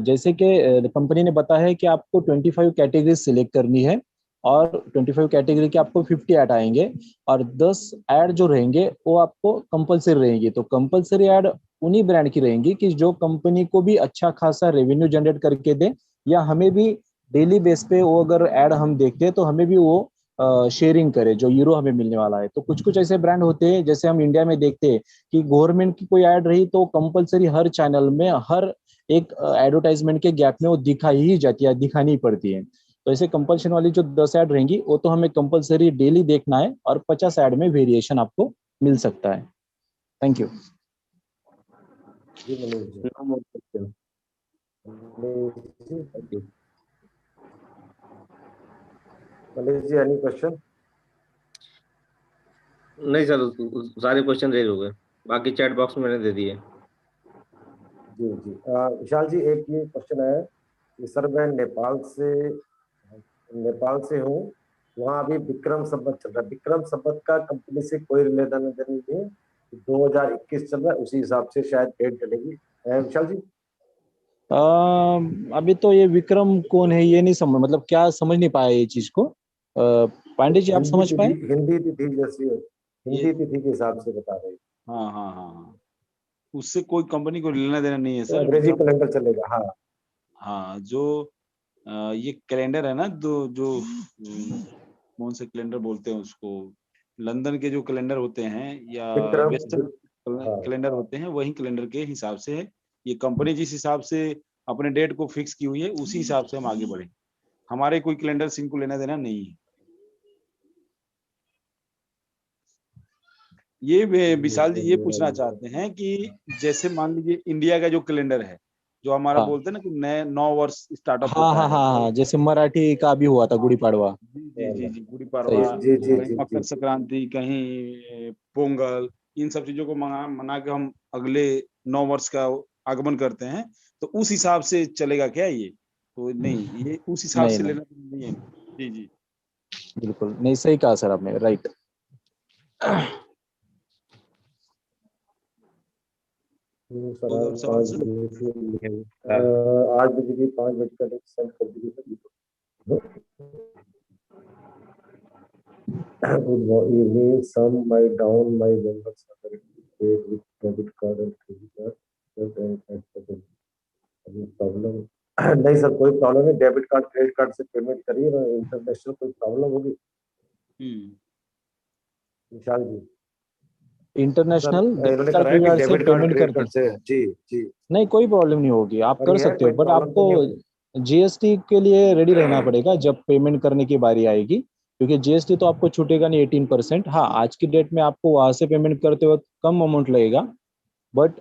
जैसे कि कंपनी ने बताया है कि आपको 25 कैटेगरी सिलेक्ट करनी है और 25 कैटेगरी के आपको 50 ऐड आएंगे और 10 ऐड जो रहेंगे वो आपको कंपलसरी रहेंगी। तो कंपलसरी ऐड उन्हीं ब्रांड की रहेंगी कि जो कंपनी को भी अच्छा खासा रेवेन्यू जनरेट करके दे, या हमें भी डेली बेस पे वो अगर ऐड हम देखते हैं तो हमें भी वो शेयरिंग करे जो यूरो हमें मिलने वाला है। तो कुछ कुछ ऐसे ब्रांड होते हैं, जैसे हम इंडिया में देखते हैं कि गवर्नमेंट की कोई ऐड रही तो कंपलसरी हर चैनल में हर एक एडवर्टाइजमेंट के गैप में वो दिखाई ही जाती है, दिखानी पड़ती है। तो ऐसे कंपल्शन वाली जो 10 ऐड रहेंगी वो तो हमें कंपलसरी डेली देखना है, और 50 ऐड में वेरिएशन आपको मिल सकता है। Thank you. जी Manish ji, thank you. Manish ji, any question? नहीं सर, सारे क्वेश्चन रेज हो गए, बाकी चैट बॉक्स में मैंने दे दिए। जी जी, विशाल जी, एक ये क्वेश्चन है कि सर मैं नेपाल से हूँ, वहाँ अभी विक्रम संवत चल रहा है। विक्रम संवत का कंपनी से कोई लेना देना नहीं है, 2021 चल रहा है, उसी हिसाब से शायद डेट चलेगी। विशाल जी, अभी तो ये विक्रम कौन है ये नहीं समझ, मतलब क्या समझ नहीं पाया ये चीज को। पांडे जी आप हिंदी समझ पाए? तिथि, हिंदी तिथि जैसी ये हिंदी तिथि के हिसाब से बता रहे हैं, हाँ हाँ हाँ हाँ, उससे कोई कंपनी को लेना देना नहीं है तो सर। अंग्रेजी विक्रम, कैलेंडर चलेगा। हाँ हाँ, जो ये कैलेंडर है ना, जो जो कौन से कैलेंडर बोलते हैं उसको, लंदन के जो कैलेंडर होते हैं या विक्रम वेस्टर्न हाँ कैलेंडर होते हैं, वही कैलेंडर के हिसाब से है। ये कंपनी जिस हिसाब से अपने डेट को फिक्स की हुई है उसी हिसाब से हम आगे बढ़े। हमारे कोई कैलेंडर से इनको लेना देना नहीं है। ये विशाल जी ये पूछना चाहते हैं कि जैसे मान लीजिए इंडिया का जो कैलेंडर है, जो हमारा हाँ बोलते हैं ना कि नए 9 वर्ष स्टार्टअप हाँ होता हाँ है। हाँ हाँ, जैसे मराठी का भी हुआ था गुड़ी पाड़वा। जी जी जी जी, गुड़ी सही पाड़वा, है। जी जी हाँ कहीं जी जी मकर संक्रांति, कहीं पोंगल, इन सब चीजों को मना मना के हम अगले 9 वर्ष का आगमन करते हैं। तो उस हिसाब से चलेगा क्या ये? तो नहीं, ये उस हिसाब नहीं से नहीं, लेना नहीं है। जी जी। बिल्कुल नहीं, सही कहा सर आपने, राइट। सर कोई आज और सवाल 5 सर? बजे से आज बजे की 5 बजे का लिंक सेंड कर दीजिए sir. Good evening. Some my down my members are paid with debit card and credit card. Just and at present. अभी प्रॉब्लम नहीं सर, कोई प्रॉब्लम नहीं, डेबिट कार्ड क्रेडिट कार्ड से पेमेंट करिए ना, इंटरनेशनल कोई प्रॉब्लम होगी विशाल जी? सर इंटरनेशनल इन्होंने डेबिट कार्ड करा है क्रेडिट कि कार्ड से डेबिट कार्ड पेमेंट क्रेडिट करते कार्ड हैं, से। जी जी, नहीं कोई प्रॉब्लम नहीं होगी, आप और कर ये है सकते हो, कोई बट प्रॉब्लम तो आपको नहीं होगी? जीएसटी के लिए रेडी रहना पड़ेगा जब पेमेंट करने की बारी आएगी, क्योंकि जीएसटी तो आपको छूटेगा नहीं 18%। हाँ, आज की डेट में आपको वहां से पेमेंट करते वक्त कम अमाउंट लगेगा, बट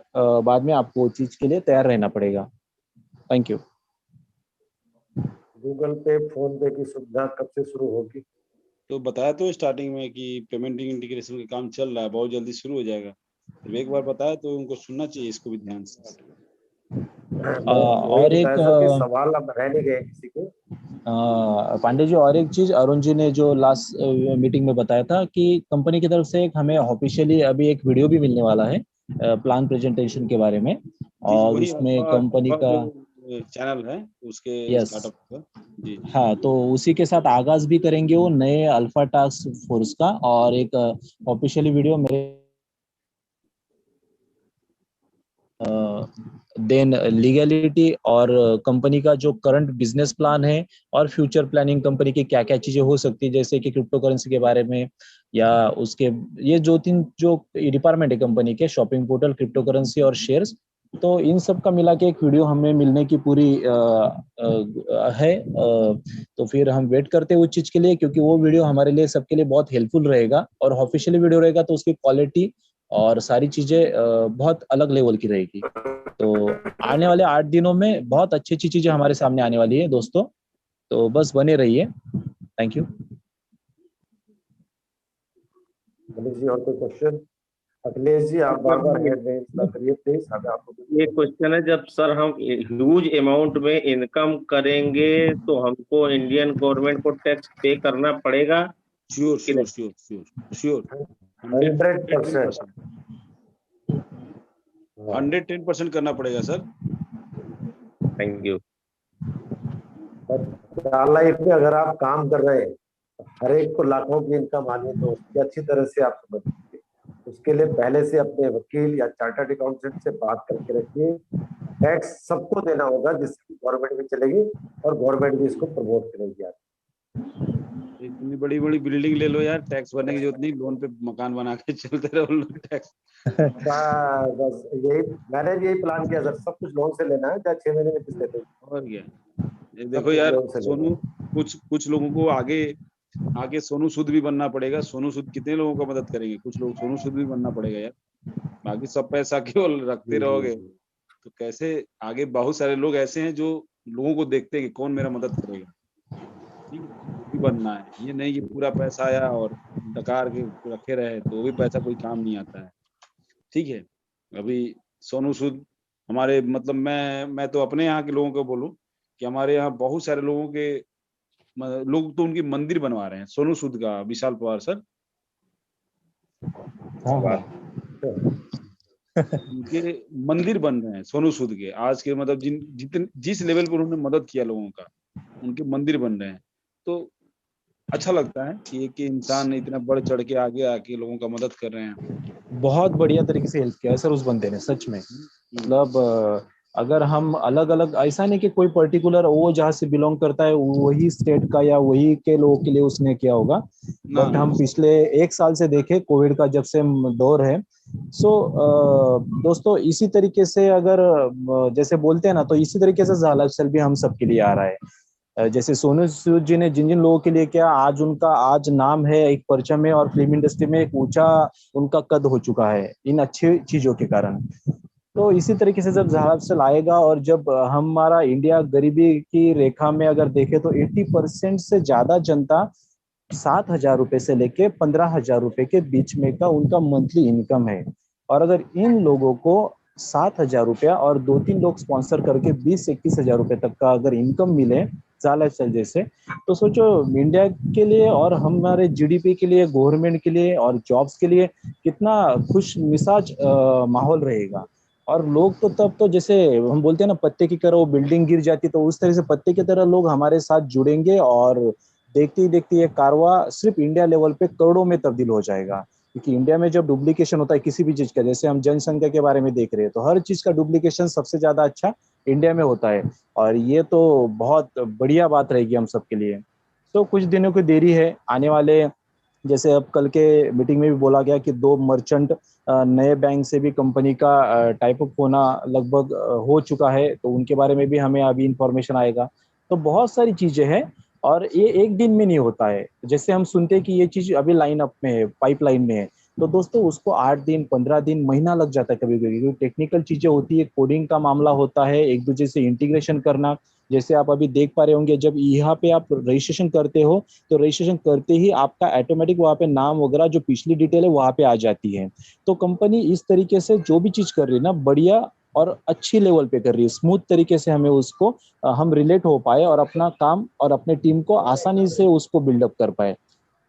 बाद में आपको वो चीज के लिए तैयार रहना पड़ेगा। Thank you. गूगल पे फोन पे की सुविधा कब से शुरू होगी? तो बताया तो स्टार्टिंग में कि पेमेंट इंटीग्रेशन का काम चल रहा है, बहुत जल्दी शुरू हो जाएगा। जब एक बार बताया तो उनको सुनना चाहिए इसको भी ध्यान से। वही और एक बताया सर कि सवाल अब रह नहीं गए किसी के। पांडे जी, और एक चीज अरुण जी ने जो लास्ट मीटिंग में बताया था कि कंपनी की तरफ से एक हमें ऑफिशियली अभी एक वीडियो भी मिलने वाला है प्लान प्रेजेंटेशन के बारे में, जी जी, और वही उसमें अल्फा कंपनी अल्फा का, जो चैनल है उसके यस, स्टार्टअप का। जी जी। हाँ, तो उसी के साथ आगाज भी करेंगे वो नए अल्फा टास्क फोर्स का, और एक ऑफिशियली वीडियो मेरे देन लीगलिटी और कंपनी का जो करंट बिजनेस प्लान है और फ्यूचर प्लानिंग कंपनी की क्या क्या चीजें हो सकती है, जैसे कि क्रिप्टो करेंसी के बारे में, या उसके ये जो तीन जो डिपार्टमेंट है कंपनी के, शॉपिंग पोर्टल, क्रिप्टो करेंसी और शेयर्स, तो इन सब का मिला के एक वीडियो हमें मिलने की पूरी है। तो फिर हम वेट करते हैं उस चीज के लिए, क्योंकि वो वीडियो हमारे लिए सबके लिए बहुत हेल्पफुल रहेगा, और ऑफिशियली वीडियो रहेगा तो उसकी क्वालिटी और सारी चीजें बहुत अलग लेवल की रहेगी। तो आने वाले 8 दिनों में बहुत अच्छी अच्छी चीजें हमारे सामने आने वाली है दोस्तों, तो बस बने रहिए। Thank you. मनीष जी, और कोई क्वेश्चन? अखिलेश जी, आप बार बार हैंड रेज ना करिए प्लीज, हमें आपको एक क्वेश्चन है, जब सर हम ह्यूज अमाउंट में इनकम करेंगे तो हमको इंडियन गवर्नमेंट को टैक्स पे करना पड़ेगा श्योर कि श्योर श्योर श्योर श्योर, 100%। 110%, हाँ 110% करना पड़ेगा सर। नहीं? Thank you. लाइफ में अगर आप काम कर रहे हैं, हर एक को लाखों की इनकम आनी है, तो उसकी अच्छी तरह से आप समझ लीजिए। उसके लिए पहले से अपने वकील या चार्टर्ड अकाउंटेंट से बात करके रखिए। टैक्स सबको देना होगा, जिसकी गवर्नमेंट भी चलेगी और गवर्नमेंट भी इसको प्रमोट करेगी। इतनी बड़ी बड़ी बिल्डिंग ले लो यार, टैक्स भरने की जरूरत नहीं, लोन पे मकान बना के चलते रहो, टैक्स। बस यही मैंने भी यही प्लान किया सर, सब कुछ लोन से लेना है, चाहे 6 महीने में किस्त देते, और क्या। ये सब देखो कुछ यार लोन से लेना सोनू, कुछ लोगों को आगे आगे सोनू सूद भी बनना पड़ेगा। सोनू सूद कितने लोगों का मदद करेंगे, कुछ लोग सोनू सूद भी बनना पड़ेगा यार। बाकी सब पैसा केवल रखते रहोगे तो कैसे आगे। बहुत सारे लोग ऐसे हैं जो लोगों को देखते हैं कि कौन मेरा मदद करेगा, ठीक है, वो भी बनना है। ये नहीं कि पूरा पैसा आया और डकार के रखे रहे, तो वो भी पैसा कोई काम नहीं आता है, ठीक है। अभी सोनू सूद हमारे मतलब मैं तो अपने यहाँ के लोगों को बोलूं कि हमारे यहाँ बहुत सारे लोगों के लोग तो उनकी मंदिर बनवा रहे हैं, सोनू सूद का, विशाल पवार सर उनके मंदिर बन रहे हैं सोनू सूद के। आज के मतलब जिस लेवल पर उन्होंने मदद किया लोगों का, उनके मंदिर बन रहे हैं। तो अच्छा लगता है कि एक इंसान इतना बढ़ चढ़ के आगे आके लोगों का मदद कर रहे हैं। बहुत बढ़िया तरीके से हेल्प किया है सर उस बंदे ने, सच में। मतलब अगर हम अलग अलग, ऐसा नहीं कि कोई पर्टिकुलर वो जहाँ से बिलोंग करता है वही स्टेट का या वही के लोगों के लिए उसने किया होगा, बट हम पिछले 1 साल से देखे कोविड का जब से दौर है। सो दोस्तों इसी तरीके से अगर जैसे बोलते हैं ना, तो इसी तरीके से झाला अफजल भी हम सबके लिए आ रहा है। जैसे सोनू सूद जी ने जिन जिन लोगों के लिए किया, आज उनका आज नाम है एक परचम है, और फिल्म इंडस्ट्री में एक ऊंचा उनका कद हो चुका है इन अच्छी चीजों के कारण। तो इसी तरीके से जब झाला अफजल आएगा, और जब हमारा इंडिया गरीबी की रेखा में अगर देखे तो 80% से ज्यादा जनता 7,000 रुपए से लेके 15,000 रुपए के बीच में का उनका मंथली इनकम है। और अगर इन लोगों को 7,000 रुपया और 2-3 लोग स्पॉन्सर करके 20-21 हजार रुपए तक का अगर इनकम मिले झाला अफजल जैसे, तो सोचो इंडिया के लिए और हमारे जीडीपी के लिए, गवर्नमेंट के लिए और जॉब्स के लिए कितना खुश मिजाज माहौल रहेगा। और लोग तो तब तो जैसे हम बोलते हैं ना, पत्ते की तरह वो बिल्डिंग गिर जाती, तो उस तरह से पत्ते की तरह लोग हमारे साथ जुड़ेंगे, और देखते ही देखते ये कारवा सिर्फ इंडिया लेवल पे करोड़ों में तब्दील हो जाएगा। क्योंकि इंडिया में जब डुप्लीकेशन होता है किसी भी चीज का, जैसे हम जनसंख्या के बारे में देख रहे हैं, तो हर चीज का डुप्लीकेशन सबसे ज्यादा अच्छा इंडिया में होता है। और ये तो बहुत बढ़िया बात रहेगी हम सबके लिए। तो कुछ दिनों की देरी है आने वाले, जैसे अब कल के मीटिंग में भी बोला गया कि 2 मर्चेंट नए बैंक से भी कंपनी का टाइप अप होना लगभग हो चुका है, तो उनके बारे में भी हमें अभी इंफॉर्मेशन आएगा। तो बहुत सारी चीजें हैं, और ये एक दिन में नहीं होता है। जैसे हम सुनते हैं कि ये चीज अभी लाइन अप में है, पाइपलाइन में है, तो दोस्तों उसको 8 दिन 15 दिन महीना लग जाता है कभी कभी, क्योंकि टेक्निकल चीजें होती है, कोडिंग का मामला होता है, एक दूसरे से इंटीग्रेशन करना। जैसे आप अभी देख पा रहे होंगे, जब यहाँ पे आप रजिस्ट्रेशन करते हो, तो रजिस्ट्रेशन करते ही आपका ऑटोमेटिक वहाँ पे नाम वगैरह जो पिछली डिटेल है वहाँ पे आ जाती है। तो कंपनी इस तरीके से जो भी चीज कर रही है ना, बढ़िया और अच्छी लेवल पे कर रही है, स्मूथ तरीके से हमें उसको हम रिलेट हो पाए और अपना काम और अपने टीम को आसानी से उसको बिल्डअप कर पाए।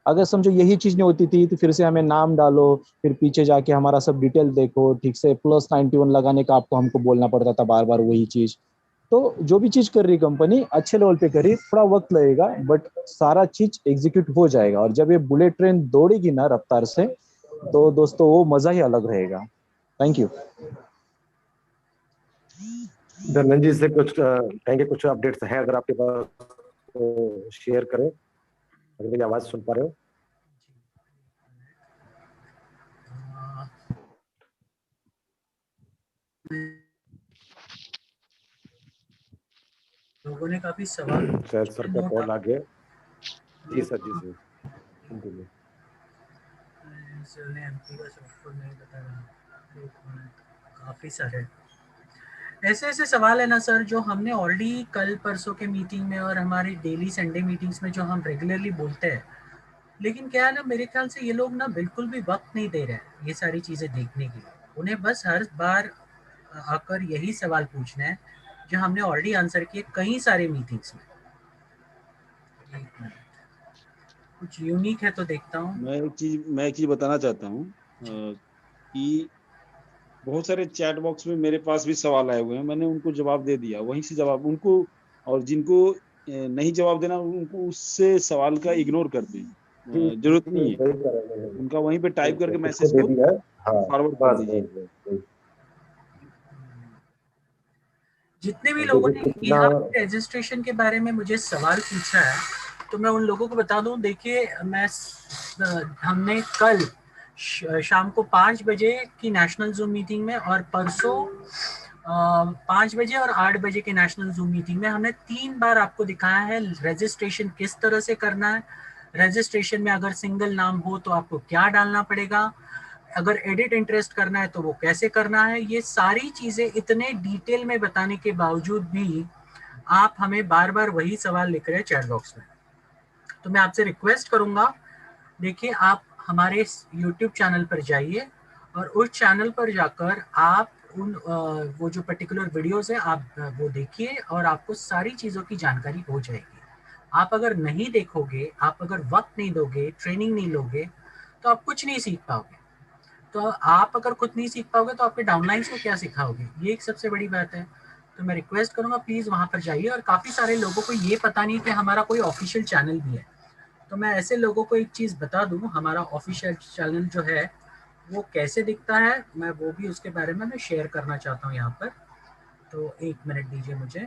अगर समझो यही चीज नहीं होती थी, तो फिर से हमें नाम डालो, फिर पीछे जाके हमारा सब डिटेल देखो, ठीक से +91 लगाने का आपको हमको बोलना पड़ता था बार बार वही चीज। तो जो भी चीज कर रही कंपनी अच्छे लेवल पे कर रही, थोड़ा वक्त लगेगा बट सारा चीज एग्जीक्यूट हो जाएगा। और जब ये बुलेट ट्रेन दौड़ेगी ना रफ्तार से, तो दोस्तों वो मजा ही अलग रहेगा। Thank you. धनंजय जी से कुछ कहेंगे, कुछ अपडेट्स है अगर आपके पास तो शेयर करें, अगर मेरी आवाज सुन पा रहे हो। लोगों ने काफी सवाल शायद सर का कॉल आ गया। जी सर, जी सर, कंटिन्यू। सर ने एमपी का सवाल नहीं बताया, काफी सारे ऐसे ऐसे सवाल है ना सर, जो हमने ऑलरेडी कल परसों के मीटिंग में और हमारी डेली संडे मीटिंग्स में जो हम रेगुलरली बोलते हैं, लेकिन क्या है ना, मेरे ख्याल से ये लोग ना बिल्कुल भी वक्त नहीं दे रहे हैं ये सारी चीजें देखने के लिए। उन्हें बस हर बार आकर यही सवाल पूछना है जो हमने ऑलरेडी आंसर किए कई सारे मीटिंग्स में। कुछ यूनिक है तो देखता हूँ। मैं एक चीज बताना चाहता हूँ कि बहुत सारे चैट बॉक्स में मेरे पास भी सवाल आए हुए हैं, मैंने उनको जवाब दे दिया, वहीं से जवाब उनको, और जिनको नहीं जवाब देना उनको उससे सवाल का इग्नोर कर दें, जरूरत नहीं है। उनका वहीं पे टाइप करके मैसेज को फॉरवर्ड कर दीजिए। जितने भी लोगों ने यहाँ रजिस्ट्रेशन के बारे में मुझे सवाल पूछा है, तो मैं उन लोगों को बता दूं, देखिए हमने कल शाम को 5 बजे की नेशनल जूम मीटिंग में और परसों 5 बजे और 8 बजे की नेशनल जूम मीटिंग में हमने 3 बार आपको दिखाया है रजिस्ट्रेशन किस तरह से करना है। रजिस्ट्रेशन में अगर सिंगल नाम हो तो आपको क्या डालना पड़ेगा, अगर एडिट इंटरेस्ट करना है तो वो कैसे करना है। ये सारी चीजें इतने डिटेल में बताने के बावजूद भी आप हमें बार बार वही सवाल लिख रहे हैं चैट बॉक्स में। तो मैं आपसे रिक्वेस्ट करूंगा, देखिए आप हमारे YouTube चैनल पर जाइए और उस चैनल पर जाकर आप उन वो जो पर्टिकुलर वीडियोस है आप वो देखिए और आपको सारी चीज़ों की जानकारी हो जाएगी। आप अगर नहीं देखोगे, आप अगर वक्त नहीं दोगे, ट्रेनिंग नहीं लोगे, तो आप कुछ नहीं सीख पाओगे। तो आप अगर खुद नहीं सीख पाओगे तो आपके डाउनलाइंस को क्या सिखाओगे, ये एक सबसे बड़ी बात है। तो मैं रिक्वेस्ट करूंगा प्लीज़ वहाँ पर जाइए। और काफ़ी सारे लोगों को ये पता नहीं कि हमारा कोई ऑफिशियल चैनल भी है। तो मैं ऐसे लोगों को एक चीज़ बता दूं, हमारा ऑफिशियल चैनल जो है वो कैसे दिखता है, मैं वो भी उसके बारे में मैं शेयर करना चाहता हूं यहाँ पर। तो 1 मिनट दीजिए मुझे।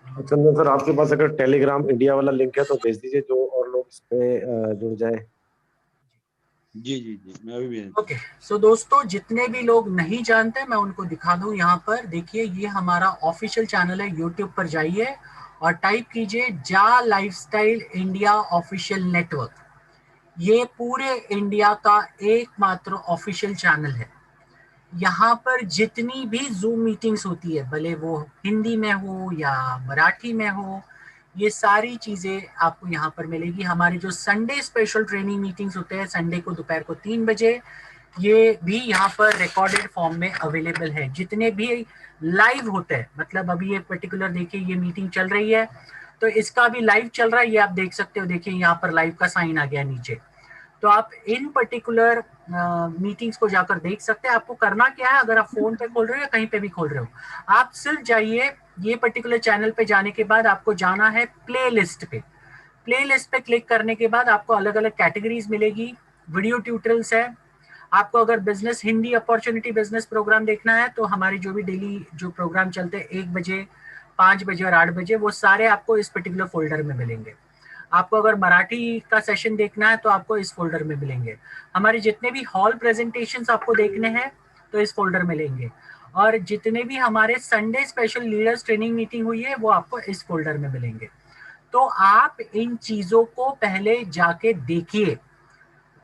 चंदन सर, आपके पास अगर टेलीग्राम इंडिया वाला लिंक है तो भेज दीजिए, जो और लोग इस पे जुड़ जाए। जी जी जी, मैं अभी भेज। ओके, सो दोस्तों जितने भी लोग नहीं जानते मैं उनको दिखा दूं यहाँ पर। देखिए ये हमारा ऑफिशियल चैनल है, यूट्यूब पर जाइए और टाइप कीजिए जा लाइफस्टाइल इंडिया ऑफिशियल नेटवर्क। ये पूरे इंडिया का एकमात्र ऑफिशियल चैनल है। यहाँ पर जितनी भी जूम मीटिंग्स होती है, भले वो हिंदी में हो या मराठी में हो, ये सारी चीज़ें आपको यहाँ पर मिलेगी। हमारे जो संडे स्पेशल ट्रेनिंग मीटिंग्स होते हैं संडे को दोपहर को 3 बजे, ये भी यहाँ पर रिकॉर्डेड फॉर्म में अवेलेबल है। जितने भी लाइव होते हैं, मतलब अभी एक पर्टिकुलर देखिए ये मीटिंग चल रही है तो इसका भी लाइव चल रहा है, ये आप देख सकते हो। देखिए यहाँ पर लाइव का साइन आ गया नीचे। तो आप इन पर्टिकुलर मीटिंग्स को जाकर देख सकते हैं। आपको करना क्या है, अगर आप फोन पे खोल रहे हो या कहीं पे भी खोल रहे हो, आप सिर्फ जाइए ये पर्टिकुलर चैनल पे। जाने के बाद आपको जाना है प्लेलिस्ट पे। प्लेलिस्ट पे क्लिक करने के बाद आपको अलग अलग कैटेगरीज मिलेगी। वीडियो ट्यूटोरियल्स है। आपको अगर business Hindi opportunity business program देखना है तो हमारे जो भी डेली जो प्रोग्राम चलते हैं 1 बजे, 5 बजे और 8 बजे, वो सारे आपको इस पर्टिकुलर फोल्डर में मिलेंगे। आपको अगर मराठी का सेशन देखना है तो आपको इस फोल्डर में मिलेंगे। हमारे जितने भी हॉल प्रेजेंटेशंस आपको देखने हैं तो इस फोल्डर में मिलेंगे। और जितने भी हमारे Sunday special leaders training meeting हुई है वो आपको इस फोल्डर में मिलेंगे। तो आप इन चीजों को पहले जाके देखिए।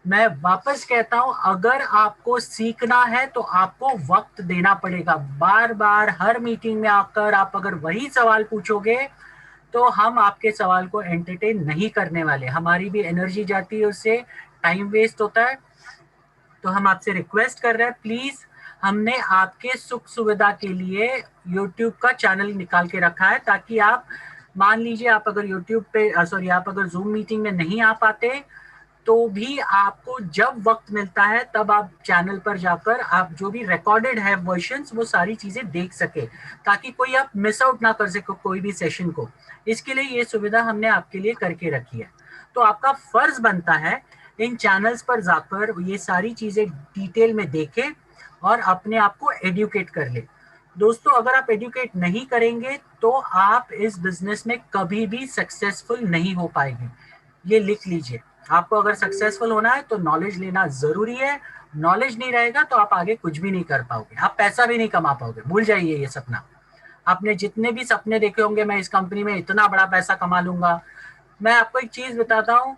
मैं वापस कहता हूं, अगर आपको सीखना है तो आपको वक्त देना पड़ेगा। बार बार हर मीटिंग में आकर आप अगर वही सवाल पूछोगे तो हम आपके सवाल को एंटरटेन नहीं करने वाले। हमारी भी एनर्जी जाती है, उससे टाइम वेस्ट होता है। तो हम आपसे रिक्वेस्ट कर रहे हैं प्लीज, हमने आपके सुख सुविधा के लिए यूट्यूब का चैनल निकाल के रखा है, ताकि आप मान लीजिए आप अगर यूट्यूब पे आप अगर जूम मीटिंग में नहीं आ पाते तो भी आपको जब वक्त मिलता है तब आप चैनल पर जाकर आप जो भी रिकॉर्डेड है वर्जन्स वो सारी चीजें देख सके, ताकि कोई आप मिस आउट ना कर सके कोई भी सेशन को। इसके लिए ये सुविधा हमने आपके लिए करके रखी है। तो आपका फर्ज बनता है इन चैनल्स पर जाकर ये सारी चीजें डिटेल में देखें और अपने आप को एडुकेट कर ले। दोस्तों अगर आप एडुकेट नहीं करेंगे तो आप इस बिजनेस में कभी भी सक्सेसफुल नहीं हो पाएंगे। ये लिख लीजिए, आपको अगर सक्सेसफुल होना है तो नॉलेज लेना जरूरी है। नॉलेज नहीं रहेगा तो आप आगे कुछ भी नहीं कर पाओगे, आप पैसा भी नहीं कमा पाओगे। भूल जाइए ये सपना। आपने जितने भी सपने देखे होंगे मैं इस कंपनी में इतना बड़ा पैसा कमा लूंगा, मैं आपको एक चीज बताता हूँ,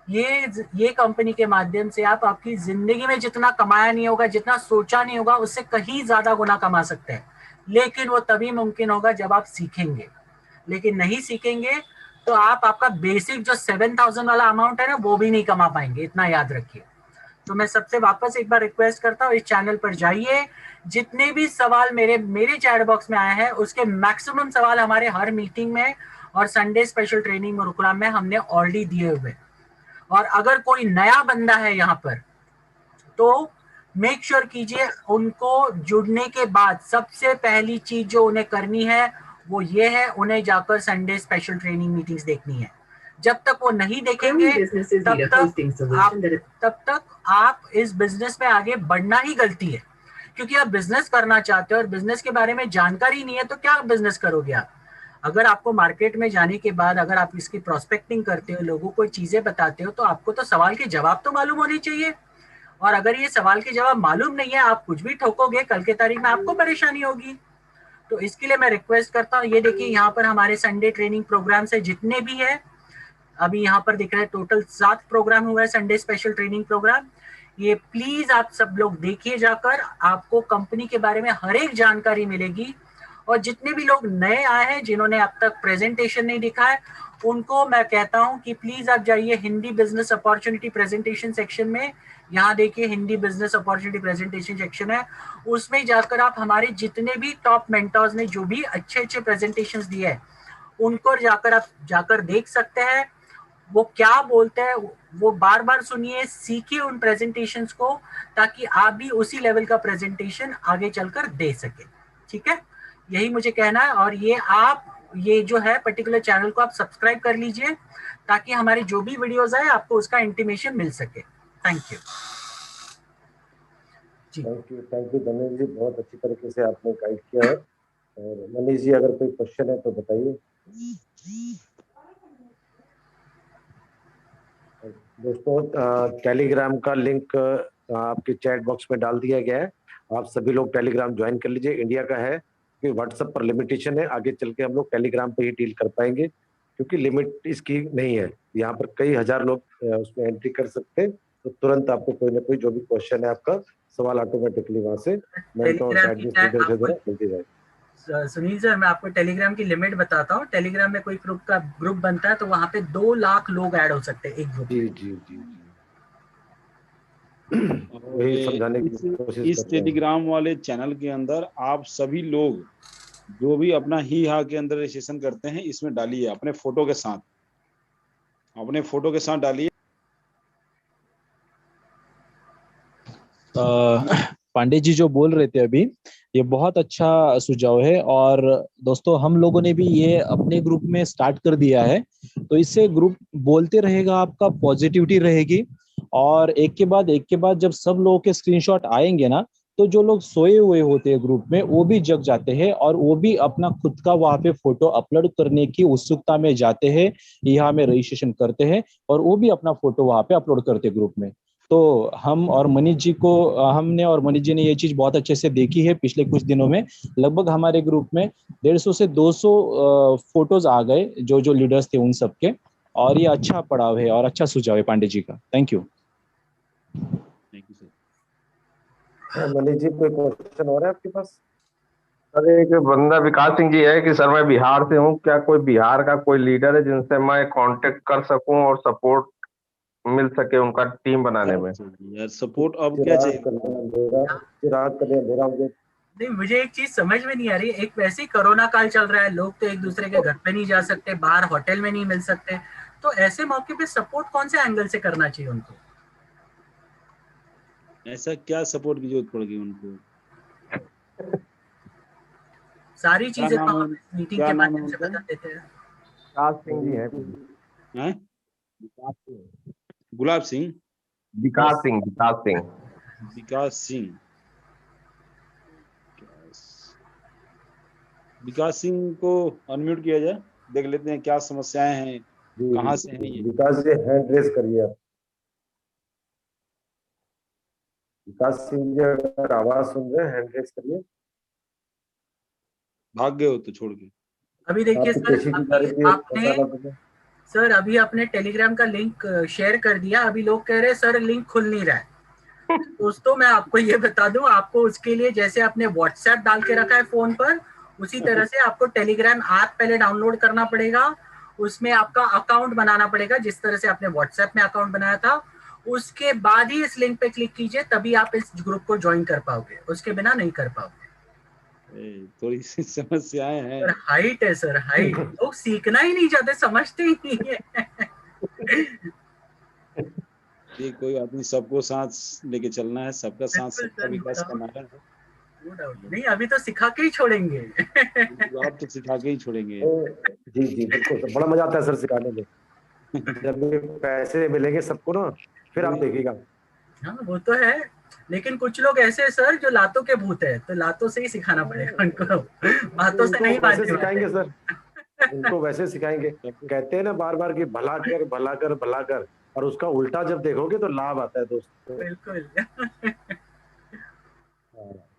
ये कंपनी के माध्यम से आप आपकी जिंदगी में जितना कमाया नहीं होगा, जितना सोचा नहीं होगा, उससे कहीं ज्यादा गुना कमा सकते हैं। लेकिन वो तभी मुमकिन होगा जब आप सीखेंगे। लेकिन नहीं सीखेंगे तो आप आपका बेसिक जो 7,000 वाला अमाउंट है ना वो भी नहीं कमा पाएंगे, इतना याद रखिए। तो मैं सबसे वापस एक बार रिक्वेस्ट करता हूँ, इस चैनल पर जाइए। जितने भी सवाल मेरे चैट बॉक्स में आए हैं उसके मैक्सिमम सवाल हमारे हर मीटिंग में और संडे स्पेशल ट्रेनिंग प्रोग्राम में हमने ऑलरेडी दिए हुए। और अगर कोई नया बंदा है यहाँ पर तो मेक श्योर कीजिए उनको जुड़ने के बाद सबसे पहली चीज जो उन्हें करनी है वो ये है, उन्हें जाकर संडे स्पेशल ट्रेनिंग मीटिंग्स देखनी है। जब तक वो नहीं देखेंगे तब तक आप इस बिजनेस में आगे बढ़ना ही गलती है। क्योंकि आप बिजनेस करना चाहते हो और बिजनेस के बारे में जानकारी नहीं है तो क्या बिजनेस करोगे आप? अगर आपको मार्केट में जाने के बाद अगर आप इसकी प्रोस्पेक्टिंग करते हो, लोगों को चीजें बताते हो, तो आपको तो सवाल के जवाब तो मालूम होने चाहिए। और अगर ये सवाल के जवाब मालूम नहीं है, आप कुछ भी ठोकोगे, कल के तारीख में आपको परेशानी होगी। तो इसके लिए मैं रिक्वेस्ट करता हूँ, ये देखिए यहाँ पर हमारे संडे ट्रेनिंग प्रोग्राम से जितने भी है, अभी यहाँ पर दिख रहा है टोटल 7 प्रोग्राम हुआ है, संडे स्पेशल ट्रेनिंग प्रोग्राम। ये प्लीज आप सब लोग देखिए जाकर, आपको कंपनी के बारे में हर एक जानकारी मिलेगी। और जितने भी लोग नए आए हैं, जिन्होंने अब तक प्रेजेंटेशन नहीं दिखा है, उनको मैं कहता हूं कि प्लीज आप जाइए Hindi business opportunity presentation section में। यहाँ देखिए Hindi business opportunity presentation section है, उसमें जाकर आप हमारे जितने भी टॉप मेंटर्स ने जो भी अच्छे अच्छे प्रेजेंटेशंस दिए हैं, उनको जाकर आप जाकर देख सकते हैं वो क्या बोलते हैं। वो बार बार सुनिए, सीखिए उन प्रेजेंटेशंस को, ताकि आप भी उसी लेवल का प्रेजेंटेशन आगे चलकर दे सके। ठीक है, यही मुझे कहना है। और ये जो है पर्टिकुलर चैनल को आप सब्सक्राइब कर लीजिए, ताकि हमारे जो भी वीडियोस आए आपको उसका इंटीमेशन मिल सके। Thank you ji. Thank you Dhanesh ji, बहुत अच्छी तरीके से आपने गाइड किया है। और मनीष जी, अगर कोई क्वेश्चन है तो बताइए। दोस्तों, टेलीग्राम का लिंक आपके चैट बॉक्स में डाल दिया गया है, आप सभी लोग टेलीग्राम ज्वाइन कर लीजिए। इंडिया का है कि व्हाट्सएप पर लिमिटेशन है, आगे चल के हम लोग टेलीग्राम पे ही डील कर पाएंगे, क्योंकि लिमिट इसकी नहीं है। यहाँ पर कई हजार लोग उसमें एंट्री कर सकते हैं, तो तुरंत आपको कोई ना कोई जो भी क्वेश्चन है, आपका सवाल ऑटोमेटिकली वहां से मिलती जाए। सुनील सर, मैं आपको टेलीग्राम की लिमिट बताता हूँ। टेलीग्राम में कोई ग्रुप बनता है तो वहां पे 2 लाख लोग ऐड हो सकते हैं एक ग्रुप में। जी वही समझाने की कोशिश इस टेलीग्राम वाले चैनल के अंदर आप सभी लोग जो भी अपना ही हा के अंदर रजिस्ट्रेशन करते हैं, इसमें डालिए अपने फोटो के साथ डालिए। पांडे जी जो बोल रहे थे अभी, ये बहुत अच्छा सुझाव है। और दोस्तों, हम लोगों ने भी ये अपने ग्रुप में स्टार्ट कर दिया है, तो इससे ग्रुप बोलते रहेगा, आपका पॉजिटिविटी रहेगी। और एक के बाद जब सब लोगों के स्क्रीनशॉट आएंगे ना, तो जो लोग सोए हुए होते हैं ग्रुप में, वो भी जग जाते हैं और वो भी अपना खुद का वहां पे फोटो अपलोड करने की उत्सुकता में जाते हैं, यहाँ में रजिस्ट्रेशन करते हैं और वो भी अपना फोटो वहां पे अपलोड करते हैं ग्रुप में। तो हमने और मनीष जी ने ये चीज बहुत अच्छे से देखी है। पिछले कुछ दिनों में लगभग हमारे ग्रुप में 150 से 200 फोटोज आ गए, जो जो लीडर्स थे उन सबके। और ये अच्छा पड़ाव है और अच्छा सुझाव है पांडे जी का। Thank you sir. Manish ji, कोई क्वेश्चन हो रहा है आपके पास? सर, एक बंदा विकास सिंह जी है कि सर मैं बिहार से हूँ, क्या कोई बिहार का कोई लीडर है जिनसे मैं कांटेक्ट कर सकूं और सपोर्ट मिल सके उनका टीम बनाने में? यार सपोर्ट अब क्या चाहिए? नहीं, मुझे एक चीज समझ में नहीं आ रही। एक वैसे ही कोरोना काल चल रहा है, लोग तो एक दूसरे के घर पे नहीं जा सकते, बाहर होटल में नहीं मिल सकते, तो ऐसे मौके पे सपोर्ट कौन से एंगल से करना चाहिए उनको? ऐसा क्या सपोर्ट की जरूरत पड़ेगी उनको? सारी चीजें तो हम मीटिंग के माध्यम से बता देते हैं। विकास सिंह जी हैं। गुलाब सिंह, विकास सिंह को अनम्यूट किया जाए, देख लेते हैं क्या समस्याएं हैं, कहाँ से हैं ये। विकास जी, हैंड रेज करिए आप। विकास सिंह जी, अगर आवाज सुन रहे हैं, हैंड रेज करिए। भाग गए हो तो छोड़ के। अभी देखिए सर, अभी आपने टेलीग्राम का लिंक शेयर कर दिया, अभी लोग कह रहे हैं सर लिंक खुल नहीं रहा है। दोस्तों, मैं आपको ये बता दूं, आपको उसके लिए जैसे आपने व्हाट्सएप डाल के रखा है फोन पर, उसी तरह से आपको टेलीग्राम ऐप पहले डाउनलोड करना पड़ेगा, उसमें आपका अकाउंट बनाना पड़ेगा, जिस तरह से आपने व्हाट्सएप में अकाउंट बनाया था। उसके बाद ही इस लिंक पे क्लिक कीजिए, तभी आप इस ग्रुप को ज्वाइन कर पाओगे, उसके बिना नहीं कर पाओगे। थोड़ी सी समस्याएं हैं। हाइट है सर, हाइट। लोग सीखना ही नहीं चाहते, समझते ही नहीं है। ये कोई आदमी, सबको साथ लेके चलना है, सबका साथ सबका विकास करना है। नहीं, अभी तो सिखा के ही छोड़ेंगे। आप तो सिखा के ही छोड़ेंगे। जी बिल्कुल, बड़ा मजा आता है सर सिखाने में। जब पैसे मिलेंगे सबको ना, फिर आप देखिएगा। हाँ, वो तो है, लेकिन कुछ लोग ऐसे सर जो लातों के भूत है, तो लातों से ही सिखाना पड़ेगा उनको, बातों से नहीं बात सिखाएंगे सर। उनको वैसे सिखाएंगे। कहते हैं ना बार बार कि भला कर भला कर भला कर, और उसका उल्टा जब देखोगे तो लाभ आता है दोस्तों। बिल्कुल।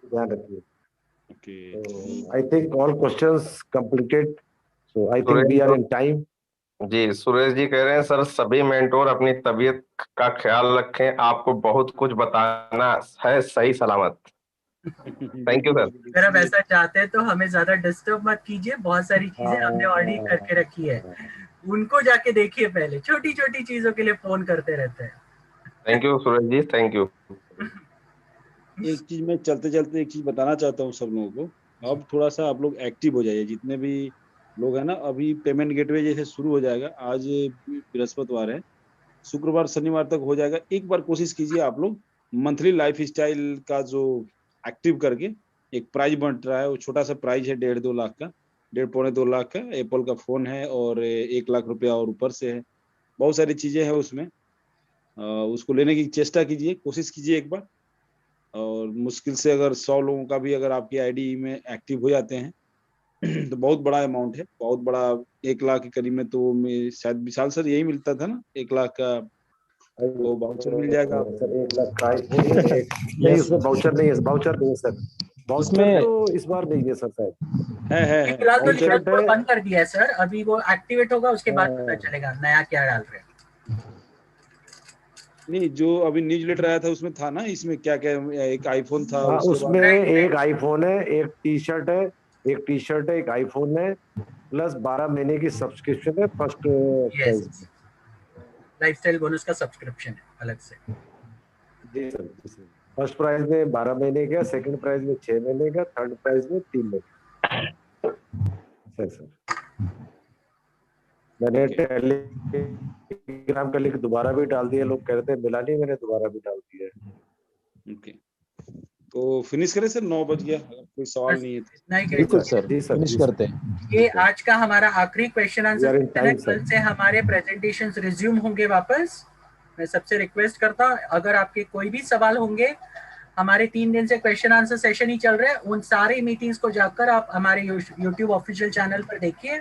ध्यान रखिए। Okay. I think all questions completed, so I think we are in time. जी, सुरेश जी कह रहे हैं सर सभी मेंटोर अपनी तबीयत का ख्याल रखें, आपको बहुत कुछ बताना है सही सलामत। Thank you sir. अगर आप ऐसा चाहते हैं तो हमें ज्यादा डिस्टर्ब मत कीजिए, बहुत सारी चीजें हमने ऑलरेडी करके रखी है, उनको जाके देखिए पहले, छोटी छोटी चीजों के लिए फोन करते रहते हैं। Thank you Suresh ji, thank you. एक चीज मैं चलते चलते एक चीज बताना चाहता हूँ सब लोगों को, अब थोड़ा सा आप लोग एक्टिव हो जाइए, जितने भी लोग हैं ना। अभी पेमेंट गेटवे जैसे शुरू हो जाएगा, आज बृहस्पतिवार है, शुक्रवार शनिवार तक हो जाएगा। एक बार कोशिश कीजिए आप लोग मंथली लाइफ स्टाइल का जो एक्टिव करके एक प्राइज बंट रहा है, वो छोटा सा प्राइज है 1.5-2 लाख का, 1.5-पौने 2 लाख का एप्पल का फोन है, और 1 लाख रुपया और ऊपर से है, बहुत सारी चीजें हैं उसमें। उसको लेने की चेष्टा कीजिए, कोशिश कीजिए एक बार। और मुश्किल से अगर 100 लोगों का भी अगर आपकी आईडी में एक्टिव हो जाते हैं तो बहुत बड़ा अमाउंट है, बहुत बड़ा। 1 लाख के करीब में तो मैं शायद विशाल सर यही मिलता था ना, 1 लाख का वो वाउचर मिल जाएगा आपको। सर 1 लाख का नहीं, उसमें वाउचर नहीं है, वाउचर नहीं है सर, वाउचर तो इस बार नहीं है सर शायद। है फिलहाल तो वाउचर लीडर कोड है। बंद कर दिया है सर, अभी वो एक्टिवेट होगा उसके बाद पता चलेगा नया क्या डाल रहे हैं। नहीं, जो अभी न्यूज लेटर आया था उसमें था ना, इसमें क्या क्या, एक आईफोन था, उसके उसमें बाद एक आईफोन है, एक टी शर्ट है, एक आईफोन है, प्लस 12 महीने की सब्सक्रिप्शन है फर्स्ट प्राइस में। लाइफस्टाइल बोनस का सब्सक्रिप्शन है अलग से। जी सर, जी सर। फर्स्ट प्राइज में 12 महीने का, सेकंड प्राइज में 6 महीने का, थर्ड प्राइज में 3 महीने। सर मैंने टेलीग्राम का लिंक दोबारा भी डाल दिया, लोग कहते हैं मिला नहीं, मैंने दोबारा भी डाल दिया है। ओके, तो फिनिश करें सर, 9 बज गया, अगर कोई सवाल नहीं है तो। नहीं बिल्कुल सर, फिनिश करते हैं। ये आज का हमारा आखिरी क्वेश्चन आंसर है, टाइम कल से हमारे प्रेजेंटेशंस रिज्यूम होंगे वापस। मैं सबसे रिक्वेस्ट करता हूँ अगर आपके कोई भी सवाल होंगे, हमारे 3 दिन से क्वेश्चन आंसर सेशन ही चल रहे हैं, उन सारे मीटिंग्स को जाकर आप हमारे यूट्यूब ऑफिशियल चैनल पर देखिए,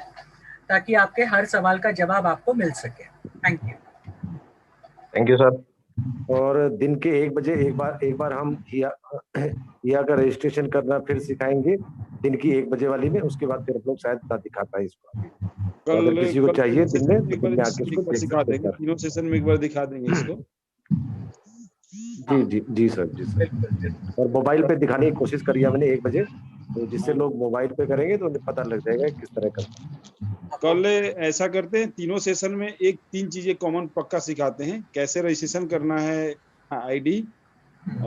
ताकि आपके हर सवाल का जवाब आपको मिल सके। Thank you sir. और दिन के 1 बजे एक बार हम या का रजिस्ट्रेशन करना फिर सिखाएंगे, दिन की 1 बजे वाली में। उसके बाद फिर हम लोग शायद ना दिखा पाए इसको। तो अगर किसी को चाहिए दिन में तो दिन में आके इसको देख सिखा सकते देंगे, हैं। तीनों सेशन में एक बार दिखा देंगे इसको। जी सर, जी सर। और मोबाइल पे दिखाने की कोशिश करी है मैंने 1 बजे, तो जिससे लोग मोबाइल पे करेंगे तो उन्हें पता लग जाएगा किस तरह करना। कल ऐसा करते हैं, तीनों सेशन में 3 चीजें कॉमन पक्का सिखाते हैं, कैसे रजिस्ट्रेशन करना है आईडी,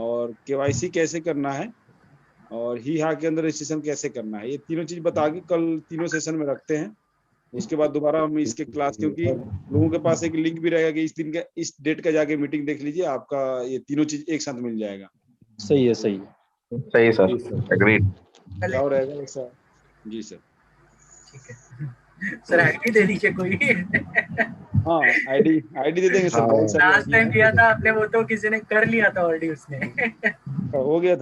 और केवाईसी कैसे करना है, और ही हा के अंदर रजिस्ट्रेशन कैसे करना है। ये तीनों चीज बता के कल तीनों सेशन में रखते हैं। उसके बाद दोबारा हम इसके क्लास, क्योंकि लोगों के पास एक लिंक भी रहेगा कि इस दिन का इस डेट का जाके मीटिंग देख लीजिए, आपका ये तीनों चीज एक साथ मिल जाएगा। सही है, सही सर, एग्रीड। क्या रहेगा वैसा? जी सर। ठीक है सर, आईडी दे दीजिए कोई। हाँ, आईडी दे देंगे सर, बहुत सारी लास्ट टाइम दिया था आपने, वो तो किसी ने कर लिया था ऑलरेडी, उसने हो गया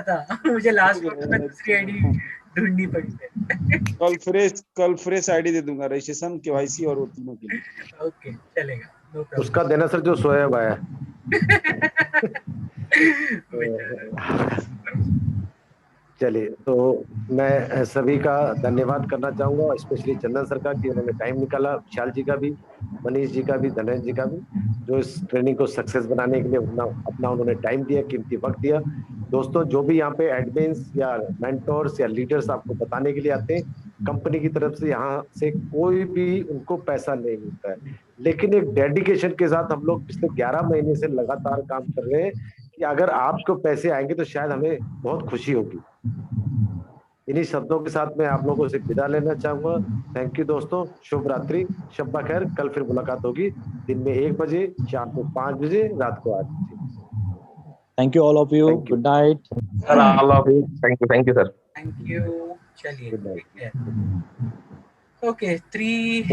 था। मुझे लास्ट में दूसरी आईडी ढूंढनी पड़ी है। कल फ्रेश आईडी दे दूंगा, रजिस्ट्रेशन, केवाईसी और वो तीनों के लिए। ओके, चलेगा, नो प्रॉब्लम। उसका देना सर जो सोएब आया। चलिए, तो मैं सभी का धन्यवाद करना चाहूंगा, स्पेशली चंदन सर का कि उन्होंने टाइम निकाला, विशाल जी का भी, मनीष जी का भी, धनेश जी का भी, जो इस ट्रेनिंग को सक्सेस बनाने के लिए अपना उन्होंने टाइम दिया, कीमती वक्त दिया। दोस्तों, जो भी यहाँ पे एडमिन्स या मेंटोर्स या लीडर्स आपको बताने के लिए आते हैं, कंपनी की तरफ से यहाँ से कोई भी उनको पैसा नहीं मिलता है, लेकिन एक डेडिकेशन के साथ हम लोग पिछले 11 महीने से लगातार काम कर रहे हैं कि अगर आपको पैसे आएंगे तो शायद हमें बहुत खुशी होगी। इन्हीं शब्दों के साथ मैं आप लोगों से विदा लेना चाहूंगा। थैंक यू दोस्तों, शुभ रात्रि, शब्बा खैर। कल फिर मुलाकात होगी दिन में 1 बजे, शाम को 5 बजे, रात को 8 बजे। Thank you all of you, good night sir, all of you, thank you sir. Thank you, चलिए, ओके 3